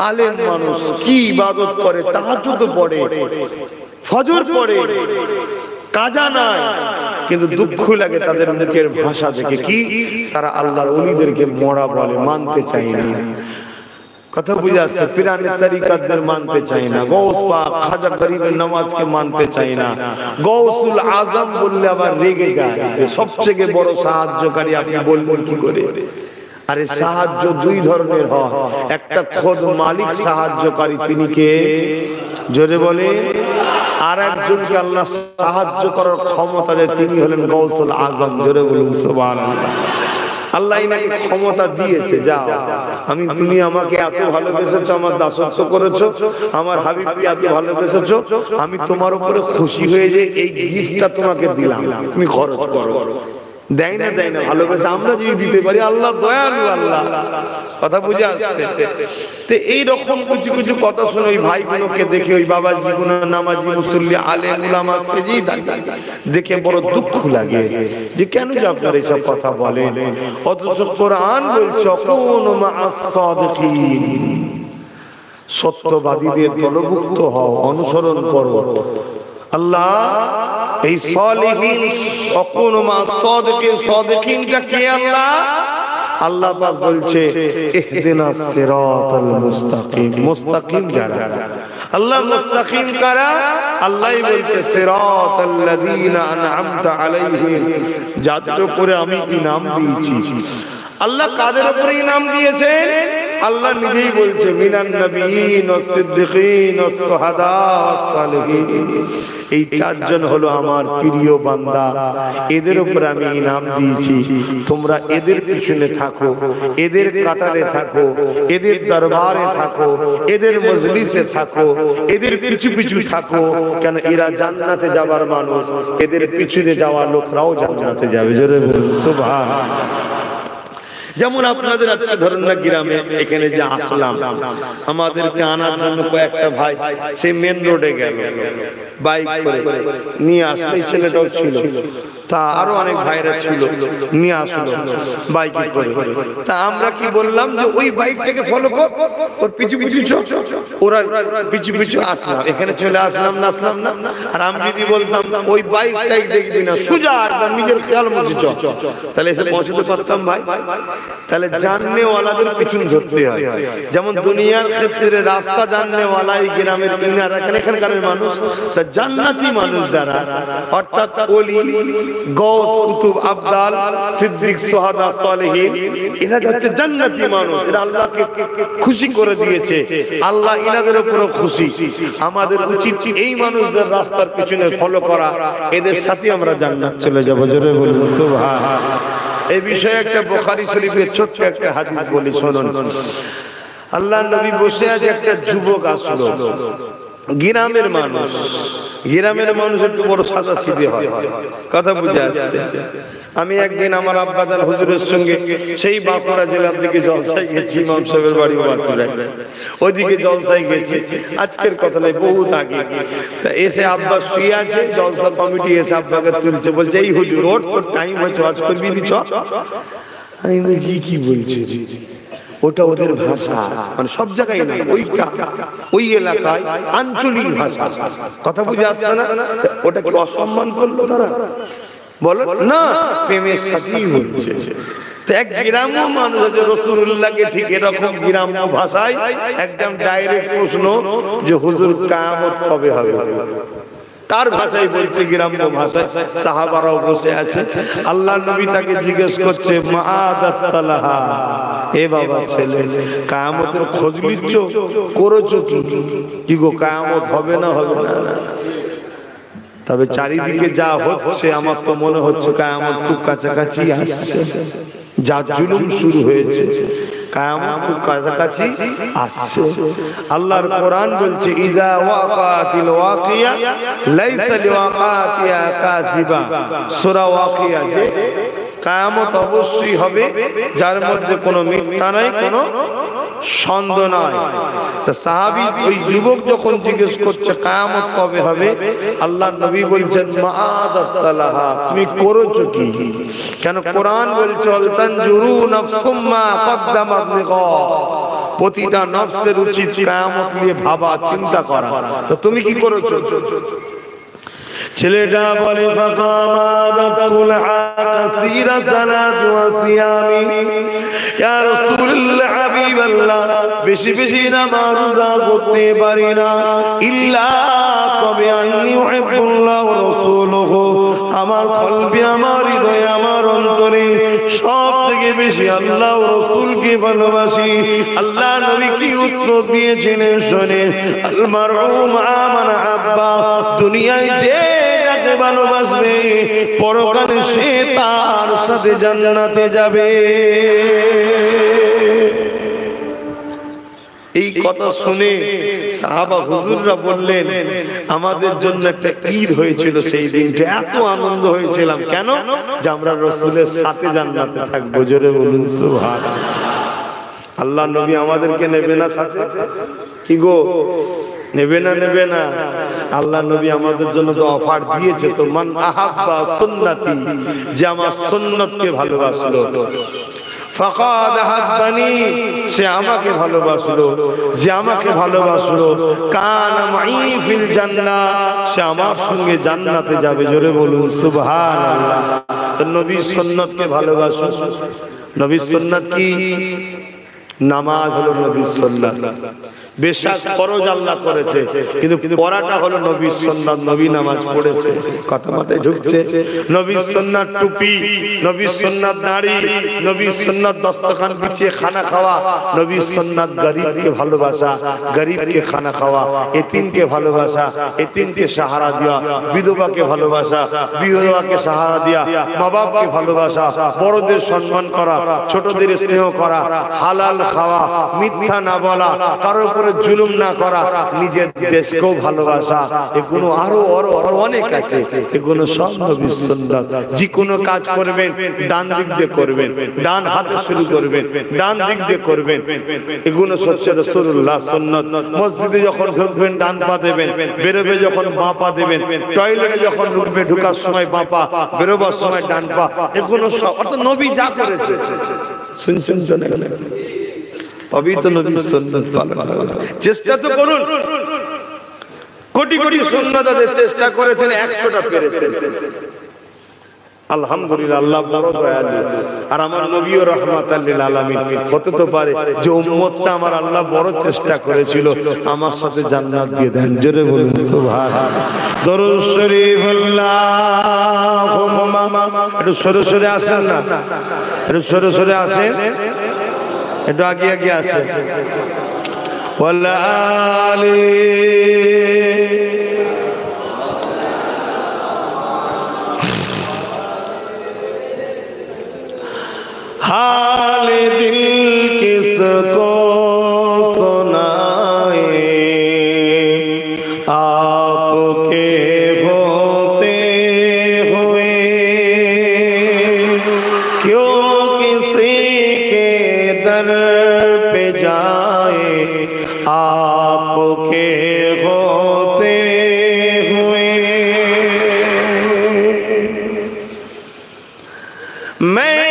আলেম মানুষ, কি ইবাদত করে, তাহাজ্জুদ পড়ে, ফজর পড়ে, কাজা নাই, কিন্তু দুঃখ লাগে তাদের মুখের ভাষা দেখে। কি? তারা আল্লাহর ওলিদেরকে মরা বলে, মানতে চায় না। কথা বুঝে আসছে? পিরানের তরিকাতদের মানতে চাই না, গৌস পাক খাজা গরিবের নামাজকে মানতে চাই না। গৌসুল আজম বললে আবার রেগে যায়, যে সবচেয়ে বড় সাহায্যকারী আপনি বলবেন কি করে? আরে সাহায্য দুই ধরনের হয়, একটা খোদ মালিক সাহায্যকারী, তিনি কে? জোরে বলে। আর একজনকে আল্লাহ সাহায্য করার ক্ষমতা দেয়, তিনি হলেন গৌসুল আজম। জোরে বলুন সুবহানাল্লাহ। আল্লাহ ইনাকে ক্ষমতা দিয়েছে, যাও তুমি আমাকে এত ভালোবেসেছো, আমার দাসত্ব করেছো, আমার হাবিবকে এত ভালোবেসেছো, আমি তোমার উপরে খুশি হয়ে যে এই গিফটটা তোমাকে দিলাম, তুমি খরচ করো। দেয় না, দেয় না, ভালোবেসে আমরা যদি দিতে পারি, আল্লাহ দয়ালু আল্লাহ। কথা বুঝে আসছে? তো এইরকম কিছু কিছু কথা শুনে ওই ভাইগুলোকে দেখে, ওই বাবাজি গুনা, নামাজি, মুসল্লি, আলেম, উলামা সেজেই দেখে বড় দুঃখ লাগে, যে কেন যে আপনারা এইসব কথা বলেন, অথচ কোরআন বলছে অকুনু মা'আস সাদিকিন, সত্যবাদীদের দলভুক্ত হও, অনুসরণ করো। আল্লাহ এই সালিহিন, অকুনু মা'আস সাদিকিন, সাদিকিনটা কে? আল্লাহ। আল্লাহ পাক বলছে ইহদিনাস সিরাতাল মুস্তাকিম, মুস্তাকিম যারা, আল্লাহ মুস্তাকিম কারা? আল্লাহই বলছে সিরাতাল্লাযীনা আন'আমতা আলাইহিম, যাদের উপরে আমি ইনাম দিয়েছি। আল্লাহ কাদের উপরে ইনাম দিয়েছেন? আল্লাহ নিজেই বলছে মিনান নবিয়িন ওয়াস সিদ্দিকিন ওয়াস শুহাদা ওয়াস সালিহিন। এই চারজন হলো আমার প্রিয় বান্দা, এদের উপর আমি ইনাম দিয়েছি। তোমরা এদের পিছনে থাকো, এদের কাতারে থাকো, এদের দরবারে থাকো, এদের মজলিসে থাকো, এদের পিছু পিছু থাকো। কেন এরা জান্নাতে যাবার মানুষ, এদের পিছনে যাওয়া লোকরাও জান্নাতে যাবে। জোরে বলুন সুবহানাল্লাহ। যেমন আপনাদের আজকে ধরুন না গ্রামে এখানে যে আসলাম, আমাদেরকে আনার জন্য কয়েকটা ভাই সেই মেন রোডে গেল, বাইক করে নিয়ে আসলো। এই ছেলেটাও ছিল, তা আরো অনেক ভাইরা ছিল, নিয়ে আসলো বাইকে করে। তা আমরা কি বললাম যে ওই বাইকটাকে ফলো কর, ওর পিছু পিছু চল। ওরা পিছু পিছু আসলাম, এখানে চলে আসলাম না আসলাম না। আর আমি যদি বলতাম ওই বাইকটাই দেখবি না, সোজা একদম নিজের খেয়াল মতো চল, তাহলে এসে পৌঁছতে পারতাম ভাই? তাহলে জাননেওয়ালাদের পিছন ধরতে হয়। যেমন দুনিয়ার ক্ষেত্রে রাস্তা জাননেওয়ালা এই গ্রামের কিনারা এখানকার মানুষ, তা জান্নাতি মানুষ যারা, অর্থাৎ ওলি, গৌস, কুতুব, আবদাল, সিদ্দিক, শুহাদা, সালেহিন, এরা হচ্ছে জান্নাতি মানুষ। এরা আল্লাহকে খুশি করে দিয়েছে, আল্লাহ ইনাদের উপরও খুশি। আমাদের উচিত এই মানুষদের রাস্তার পিছনে ফলো করা, এদের সাথে আমরা জান্নাত চলে যাব। জোরে বলুন সুবহানাল্লাহ। এই বিষয়ে একটা বুখারী শরীফের ছোট্ট একটা হাদিস বলি শুনুন। আল্লাহর নবী বসে আছে, একটা যুবক আসলো, গ্রামের মানুষ। গ্রামের মানুষ একটু বড় সাদা সিধে হয়, কথা বুঝে আসছে। আমি একদিন আমার আব্বাদার হুজুরের সঙ্গে সেই বাঁকুড়া জেলার দিকে জলসায় গেছি, ইমাম সাহেবের বাড়ি বাঁকুড়ায়, ওইদিকে জলসায় গেছি। আজকের কথা নয়, বহুত আগে। তা এসে আব্বা শুয়ে আছে, জলসা কমিটি এসে আব্বাকে তুলছে, বলছে এই হুজুর ওঠ, তোর টাইম হয়েছে, ওয়াজ করবি নি, চ। আমি বলছি কি বলছি? ওটা ওদের ভাষা, মানে সব জায়গায় না, ওইটা ওই এলাকায় আঞ্চলিক ভাষা, কথা বুঝে আসছে না? ওটা কি অসম্মান করলো তারা? বলো না, প্রেমের সাথেই হচ্ছে। এক গ্রাম্য মানুষ আছে রাসূলুল্লাহকে ঠিক এরকম গ্রাম্য ভাষায় একদম ডাইরেক্ট প্রশ্ন যে হুজুর কিয়ামত কবে হবে, তার ভাষায় বলছে, গ্রাম্য ভাষায়। সাহাবারাও বসে আছে, আল্লাহর নবী তাকে জিজ্ঞেস করছে মাআদাতালাহা, এ বাবা ছেলে, কিয়ামতের খোঁজ নিচ্ছ, করেছো কি গো, কিয়ামত হবে না হবে না? তবে চারিদিকে যা হচ্ছে আমার তো মনে হচ্ছে কিয়ামত খুব কাছাকাছি আসছে। যা জুলুম শুরু হয়েছে, কিয়ামত খুব কাছাকাছি আসছে। আল্লাহর কোরআন বলছে ইজা ওয়াকাতিল ওয়াকিয়া লাইসা লিওয়াকাতিহা কাযিবা। সূরা ওয়াকিয়া, যে কিয়ামত অবশ্যই হবে, যার মধ্যে কোনো মিথ্যা নাই, কোনো সন্দেহ নাই। তা সাহাবী ওই যুবক যখন জিজ্ঞেস করছে কিয়ামত কবে হবে, আল্লাহর নবী বলছেন মাআদাতালাহা, তুমি করেছো কি? কেন কোরআন বলছে আলতানজুরু নাফসুম মা কদ্দামাত লিগা, প্রতিটা নফসের উচিত কিয়ামত নিয়ে ভাবা, চিন্তা করা। তো তুমি কি করেছো? ছেলেটা বলে ফাকামাদাতুল হাসিরা সালাতু ওয়া সিয়ামি, ইয়া রাসূলুল্লাহ হাবিবাল্লাহ, বেশি বেশি নামাজ রোজা করতে পারি না, ইল্লা তবে আন্নী উহিব্বুল্লাহ ওয়া রাসূলুহু, আমার কলবে, আমার হৃদয়ে, আমার অন্তরে সব থেকে বেশি আল্লাহ ও রাসূলকে ভালোবাসি। আল্লাহ নবী কি উত্তর দিয়েছেন শুনেন, আল মারউ মা মান আহাব্বা, দুনিয়ায় যে যাকে ভালোবাসবে পরকালে সে তার সাথে জান্নাতে যাবে। এই কথা শুনে সাহাবা হুজুররা বললেন, আমাদের জন্য একটা ঈদ হয়েছিল সেই দিনটা, এত আনন্দ হয়েছিলাম। কেন? যে আমরা রাসূলের সাথে জান্নাতে থাকবো। জোরে বলুন সুবহানাল্লাহ। আল্লাহ নবী আমাদেরকে নেবে না সাথে? কি গো, নেবে না? নেবে না? আল্লাহ নবী আমাদের জন্য তো অফার দিয়েছে, তো মান আহাব্বা সুন্নতি, যে আমার সুন্নতকে ভালোবাসলো, ফাকাদ আহাব্বানি, সে আমাকে ভালোবাসলো, যে আমাকে ভালোবাসলো, কানা মাই ফিল জান্নাহ, সে আমার সঙ্গে জান্নাতে যাবে। জোরে বলুন সুবহানাল্লাহ। তো নবীর সুন্নতকে ভালোবাসো। নবীর সুন্নত কি? নামাজ হলো নবীর সুন্নাত। বেশাক ফরজ আল্লাহ করেছে, কিন্তু পড়াটা হলো নবীর সুন্নাত। নবী নামাজ পড়েছে, কথা মাথায় ঢুকছে? নবীর সুন্নাত টুপি, নবীর সুন্নাত দাড়ি, নবীর সুন্নাত দস্তরখান বিছিয়ে খানা খাওয়া, নবীর সুন্নাত গরিবকে ভালোবাসা, গরিবকে খানা খাওয়া, এতিমকে ভালোবাসা, এতিমকে সাহারা দেওয়া, বিধবাকে ভালোবাসা, বিধবাকে সাহারা দেওয়া, মা বাপকে ভালোবাসা, বড়দের সম্মান করা, ছোটদের স্নেহ করা, হালাল খাওয়া, মিথ্যা না বলা, কারোর উপরে জুলুম না করা, নিজের দেশকেও ভালোবাসা, এগুলো আরো অনেক আছে। এগুলো সব নবীর সুন্নাত। যে কোনো কাজ করবেন ডান দিক দিয়ে করবেন, ডান হাতে শুরু করবেন, ডান দিক দিয়ে করবেন, এগুলো হচ্ছে রাসূলুল্লাহ সুন্নাত। মসজিদে যখন ঢুকবেন ডান পা দেবেন, বেরোবে যখন বাঁ পা দেবেন, টয়লেটে যখন ঢুকবে ঢোকার সময় বাঁ পা, বেরোবার সময় ডান পা, এগুলো সব অর্থাৎ নবী যা করেছে। শুনছেন তো না? পবিত্র নবীর সুন্নাত পালন চেষ্টা তো করুন। কোটি কোটি সুন্নাত আদায়ের চেষ্টা করেছেন, 100টা পেরেছেন। আলহামদুলিল্লাহ, আল্লাহ বড় দয়ালু। আর আমার নবীও রাহমাতাল লিল আলামিন। হতে তো পারে যে উম্মতটা আমার আল্লাহ বড় চেষ্টা করেছিল, আমার সাথে জান্নাত দিয়ে দেন। জোরে বলুন সুবহানাল্লাহ। দরুদ শরীফ আল্লাহুম্মা, একটু সরে সরে আসেন না, একটু সরে সরে আসেন, একটু আগে আগে আসেন। ওয়ালা আলি हाल दिल किसको सुनाए, आपके होते हुए क्यों किसी के दर पे जाए, आपके होते हुए मैं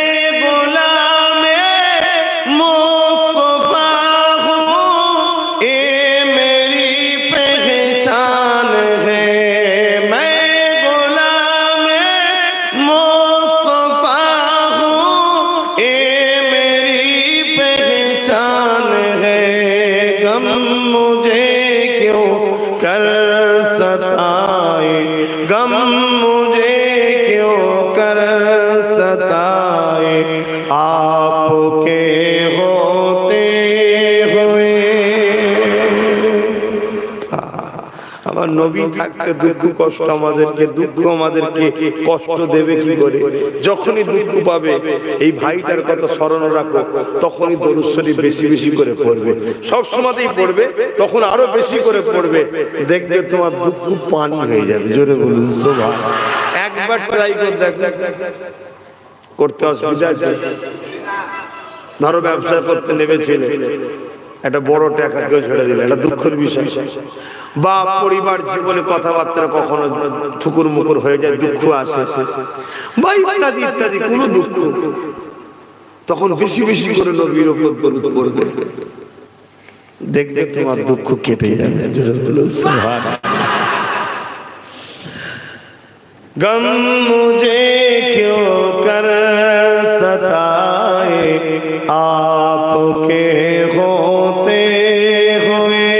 নবী থাকতে দুঃখ কষ্ট আমাদেরকে, দুঃখ আমাদেরকে কষ্ট দেবে কি করে? যখনই দুঃখ পাবে এই ভাইটার কথা স্মরণ রাখো, তখনই দরুদ শরীফ বেশি বেশি করে পড়বে। সব সময়তেই পড়বে, তখন আরো বেশি করে পড়বে, দেখবে তোমার দুঃখ পানি হয়ে যাবে। জোরে বলুন সুবহানাল্লাহ। একবার ট্রাই করে দেখো, করতে অসুবিধা আছে? ধরো ব্যবসা করতে নেমেছিলে, একটা বড় টাকা কেউ ছেড়ে দিলে, এটা দুঃখের বিষয়। বা পরিবার জীবনে কথাবার্তা কখনো ঠুকুর মুকুর হয়ে যায়, দুঃখ আসে, বা ইত্যাদি ইত্যাদি কোনো দুঃখ, তখন বেশি বেশি করে নবীর উপর দরুদ পড়বে, দেখবে তোমার দুঃখ কেটে যাবে। সুবহানাল্লাহ। गम मुझे क्यों कर सताए, आपके होते हुए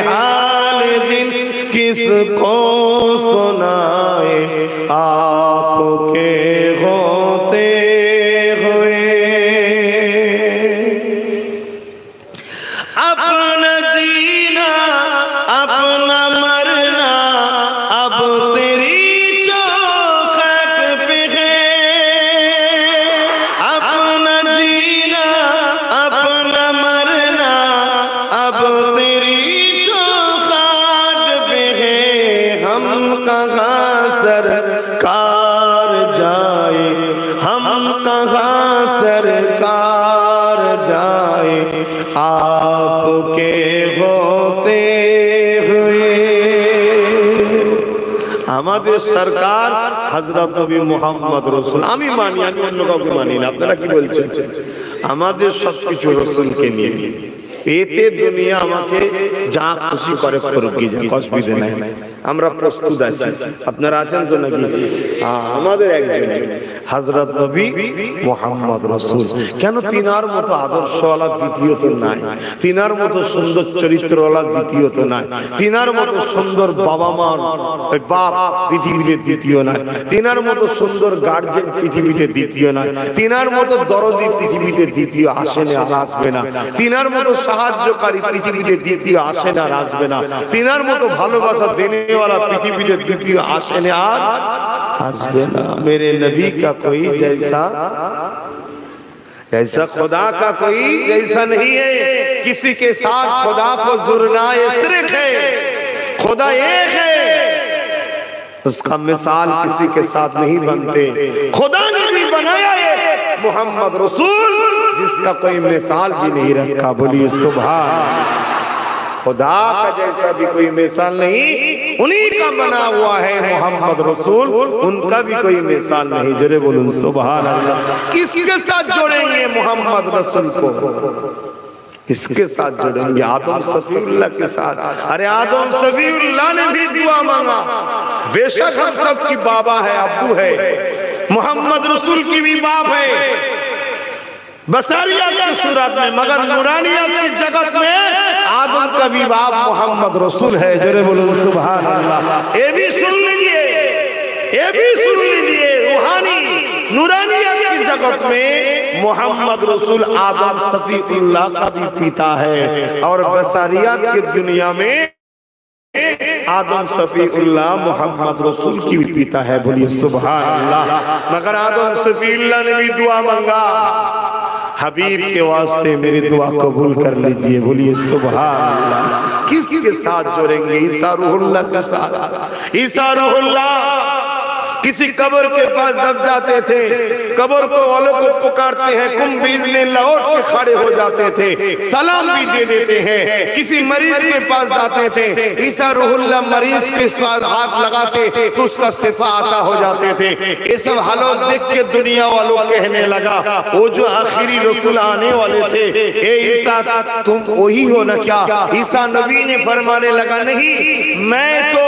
हाल दिल किसको सुनाए, आपके होते हुए अपना जीना अपना मरना अब तेरी आपके होते हुए। আমাদের সরকার হযরত নবী মুহাম্মদ রাসূল। আমি মানি, আমি অন্য কাউকে মানি না। আপনারা কি বলছেন? আমাদের সবকিছু রাসূলকে নিয়ে, এতে দুনিয়া আমাকে যা খুশি করে করুক, অসুবিধা নাই, আমরা প্রস্তুত আছি। আপনারা আছেন তো নাকি? আমাদের একজন হযরত নবী মুহাম্মদ রাসূল। কেন তিনার মতো আদর্শওয়ালা দ্বিতীয়ত নাই, তিনার মতো সুন্দর চরিত্রওয়ালা দ্বিতীয়ত নাই, তিনার মতো সুন্দর বাবা মা বাপ পৃথিবীতে দ্বিতীয় নাই, তিনার মতো সুন্দর গার্জেন পৃথিবীতে দ্বিতীয় নাই, তিনার মতো দরদি পৃথিবীতে দ্বিতীয় আসে না, আর আসবে না, তিনার মতো সাহায্যকারী পৃথিবীতে দ্বিতীয় আসে না, আর আসবে না, তিনার মতো ভালোবাসা দেনেওয়ালা পৃথিবীতে দ্বিতীয় আসে না, আর আসবে না। मेरे नबी का कोई जैसा ऐसा खुदा का कोई जैसा नहीं है। किसी के साथ खुदा को जुड़ना ये शिर्क है। खुदा एक है, उसका मिसाल किसी के साथ नहीं बनते। खुदा ने भी बनाया है मोहम्मद रसूल, जिसका कोई मिसाल भी नहीं रखा। बोलिए सुभान। खुदा का जैसा भी कोई मिसाल नहीं, उन्हीं का बना हुआ है मोहम्मद रसूल, उनका भी कोई मिसाल नहीं। जरे बोलूं सुभान अल्लाह। किसके साथ जोड़ेंगे मोहम्मद रसूल को? किसके साथ जोड़ेंगे? आदम सफीउल्लाह के साथ। अरे आदम सफीउल्लाह ने भी दुआ मांगा। बेशक हम सब की बाबा है, अब्बू है, मोहम्मद रसूल की भी बाप है बसारियत की सूरत में, मगर नूरानियत की जगत में आदम का भी बाप मोहम्मद रसूल है। जरे बोलो सुभान अल्लाह। ये भी सुन लीजिए, ये भी सुन लीजिए, रूहानी नूरानियत की जगत में मोहम्मद रसूल आदम सफीउल्लाह का भी पिता है, और बसारियत की दुनिया में आदम सफीउल्लाह मोहम्मद रसूल की भी पिता है। बोलिए सुभान अल्लाह। मगर आदम सफीउल्लाह ने भी दुआ मांगा, हबीब के वास्ते मेरी दुआ कबूल कर लीजिए। बोलिए सुभान अल्लाह। किसके साथ जोड़ेंगे? ईसा रूहुल्लाह के साथ। ईसा रूहुल्लाह किसी कब्र के पास जब जाते थे, कब्र को वालों को पुकारते हैं, कुम बीजने लौट के खड़े हो जाते थे, सलाम भी दे देते हैं। किसी मरीज के पास जाते थे, ईसा रूहुल्लाह मरीज के साथ हाथ लगाते तो उसका शिफा आता हो जाते थे। ये सब हालात देख के दुनिया वालों कहने लगा, वो जो आखिरी रसूल आने वाले थे, ए ईसा तुम वही हो ना क्या? ईसा नबी ने फरमाने लगा, नहीं, मैं तो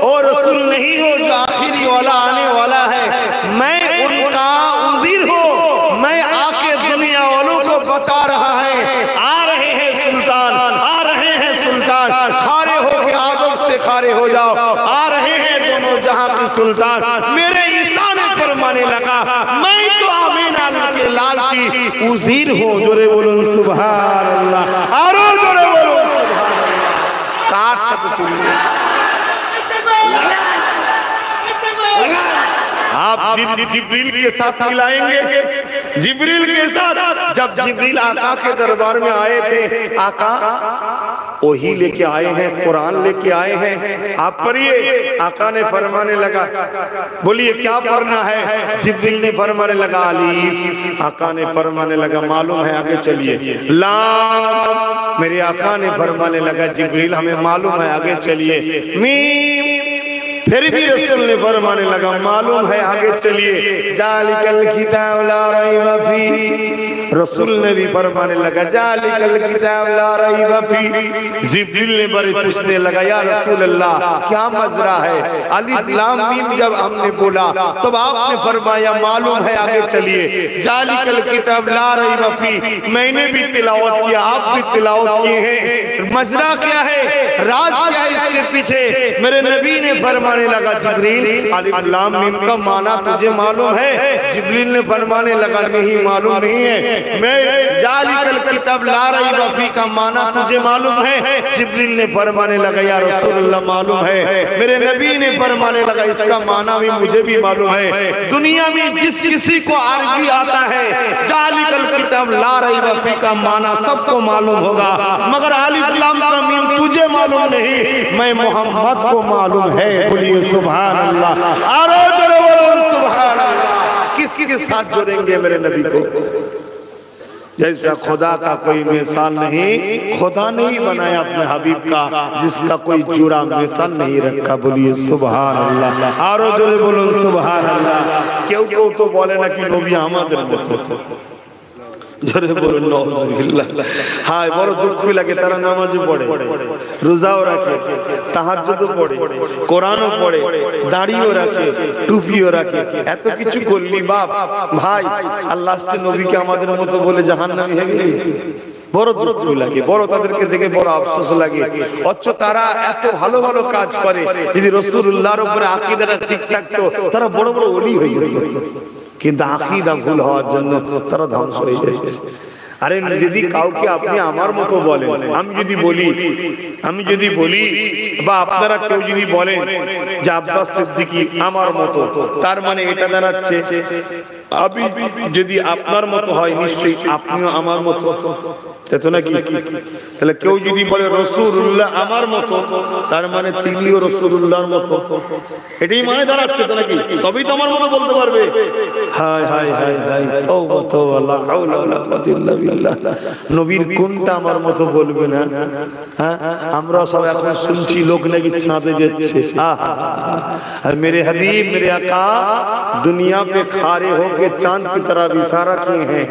और रसूल नहीं हो जो आखिरी वाला आने वाला है, मैं उनका उज़ीर हूँ। मैं आके दुनिया वालों को बता रहा है, आ रहे हैं सुल्तान, आ रहे हैं सुल्तान, खारे हो के आदम से खारे हो जाओ, आ रहे हैं दोनों जहां के सुल्तान। मेरे ईसा ने फरमाने लगा, मैं तो आमीना के लाल की उज़ीर हूँ। जोरे बोलो सुभान अल्लाह। आरो जोरे बोलो सुभान अल्लाह। काट सकते आप जिब्रील के साथ मिलाएंगे। जिब्रील के साथ जब जिब्रील आका के दरबार में आए थे, आका वही लेके आए हैं, कुरान लेके आए हैं, आप पढ़िए। आका ने फरमाने लगा, बोलिए क्या पढ़ना है? जिब्रील ने फरमाने लगा अलीफ, आका ने फरमाने लगा मालूम है, आगे चलिए। लाम, मेरे आका ने फरमाने लगा जिब्रील हमें मालूम है, आगे चलिए। मीम, फिर भी रसूल ने फरमाने लगा मालूम है, आगे चलिए। जालिकल किताब ला रैब फी, रसूल ने भी फरमाने लगा जालिकल किताब ला रैब फी। जिब्रील ने बड़े पूछने लगा, या रसूल अल्लाह क्या मजरा है? अलिफ लाम मीम जब हमने बोला तब आपने फरमाया मालूम है, आगे चलिए। जालिकल किताब ला रैब फी, मैंने भी तिलावत किया, आप भी तिलावत किए हैं। मजरा क्या है, राज क्या है इसके पीछे? मेरे नबी ने फरमाने लगा जिब्रील अलिफ लाम मीम का माना तुझे मालूम है? जिब्रील ने फरमाने लगा नहीं मालूम नहीं है। मैं जालिकल किताब ला रैब फी का माना तुझे मालूम है? जिब्रील ने फरमाने लगा या रसूलुल्लाह मालूम है। मेरे नबी ने फरमाने लगा इसका माना भी मुझे भी मालूम है। दुनिया में जिस किसी को अरबी आता है, जालिकल किताब ला रैब फी का माना सबको मालूम होगा, मगर अलिफ लाम का मीम तुझे मालूम नहीं, मैं मोहम्मद को मालूम है। बोलिए सुभान अल्लाह। आरो जोरे बोलो सुभान अल्लाह। किसके साथ जोड़ेंगे मेरे नबी को? जैसा खुदा का कोई मिसाल नहीं, खुदा ने ही बनाया अपने हबीब का, जिसका कोई जुड़ा मिसाल नहीं रखा। बोलिए सुभान अल्लाह। आरो जोरे बोलो सुभान अल्लाह। क्यों तो बोले ना कि नबी আমাদের মতো, জোরে বলুন নাউজুবিল্লাহ। হায় বড় দুঃখ লাগে, তারা নামাজও পড়ে, রোজাও রাখে, তাহাজ্জুদও পড়ে, কোরআনও পড়ে, দাড়িও রাখে, টুপিও রাখে, এত কিছু করলি বাপ ভাই, আর লাস্টে নবীকে আমাদের মতো বলে জাহান্নামী হয়ে গেলি। বড় দুঃখ লাগে, বড় তাদেরকে দেখে বড় আফসোস লাগে। অথচ তারা এত ভালো ভালো কাজ করে, যদি রাসূলুল্লাহর উপরে আকীদাটা ঠিক থাকতো তারা বড় বড় ওলি হয়ে যেত, কিন্তু আকীদা ভুল হওয়ার জন্য তারা ধ্বংস হয়ে যাচ্ছে। আরে যদি কাউকে আপনি আমার মতো বলেন, আমি যদি বলি বা আপনারা কেউ যদি বলেন যে আব্বাস সিদ্দিকী আমার মতো, তার মানে এটা দাঁড়াচ্ছে আমি যদি আপনার মতো হয় নিশ্চয়ই আপনিও আমার মতো, তাই তো নাকি? তাহলে কেউ যদি বলে রাসূলুল্লাহ আমার মতো, তার মানে তিনিও রাসূলুল্লাহর মতো, এটাই মানে দাঁড়াচ্ছে তো নাকি? তবেই তো আমার মতো বলতে পারবে। হায় হায় হায় হায়, তাওবা তাওবা, লা হাওলা ওয়ালা কুওয়াতা ইল্লা বিল্লাহ। নবীর কোনটা আমার মতো বলবে না? হ্যাঁ, আমরা সব এখন শুনছি লোক নাকি চাঁদে যাচ্ছে। আর মেরে হাবিব, মেরে আকা দুনিয়া पे खारे होके चांद की तरह इशारा किए हैं।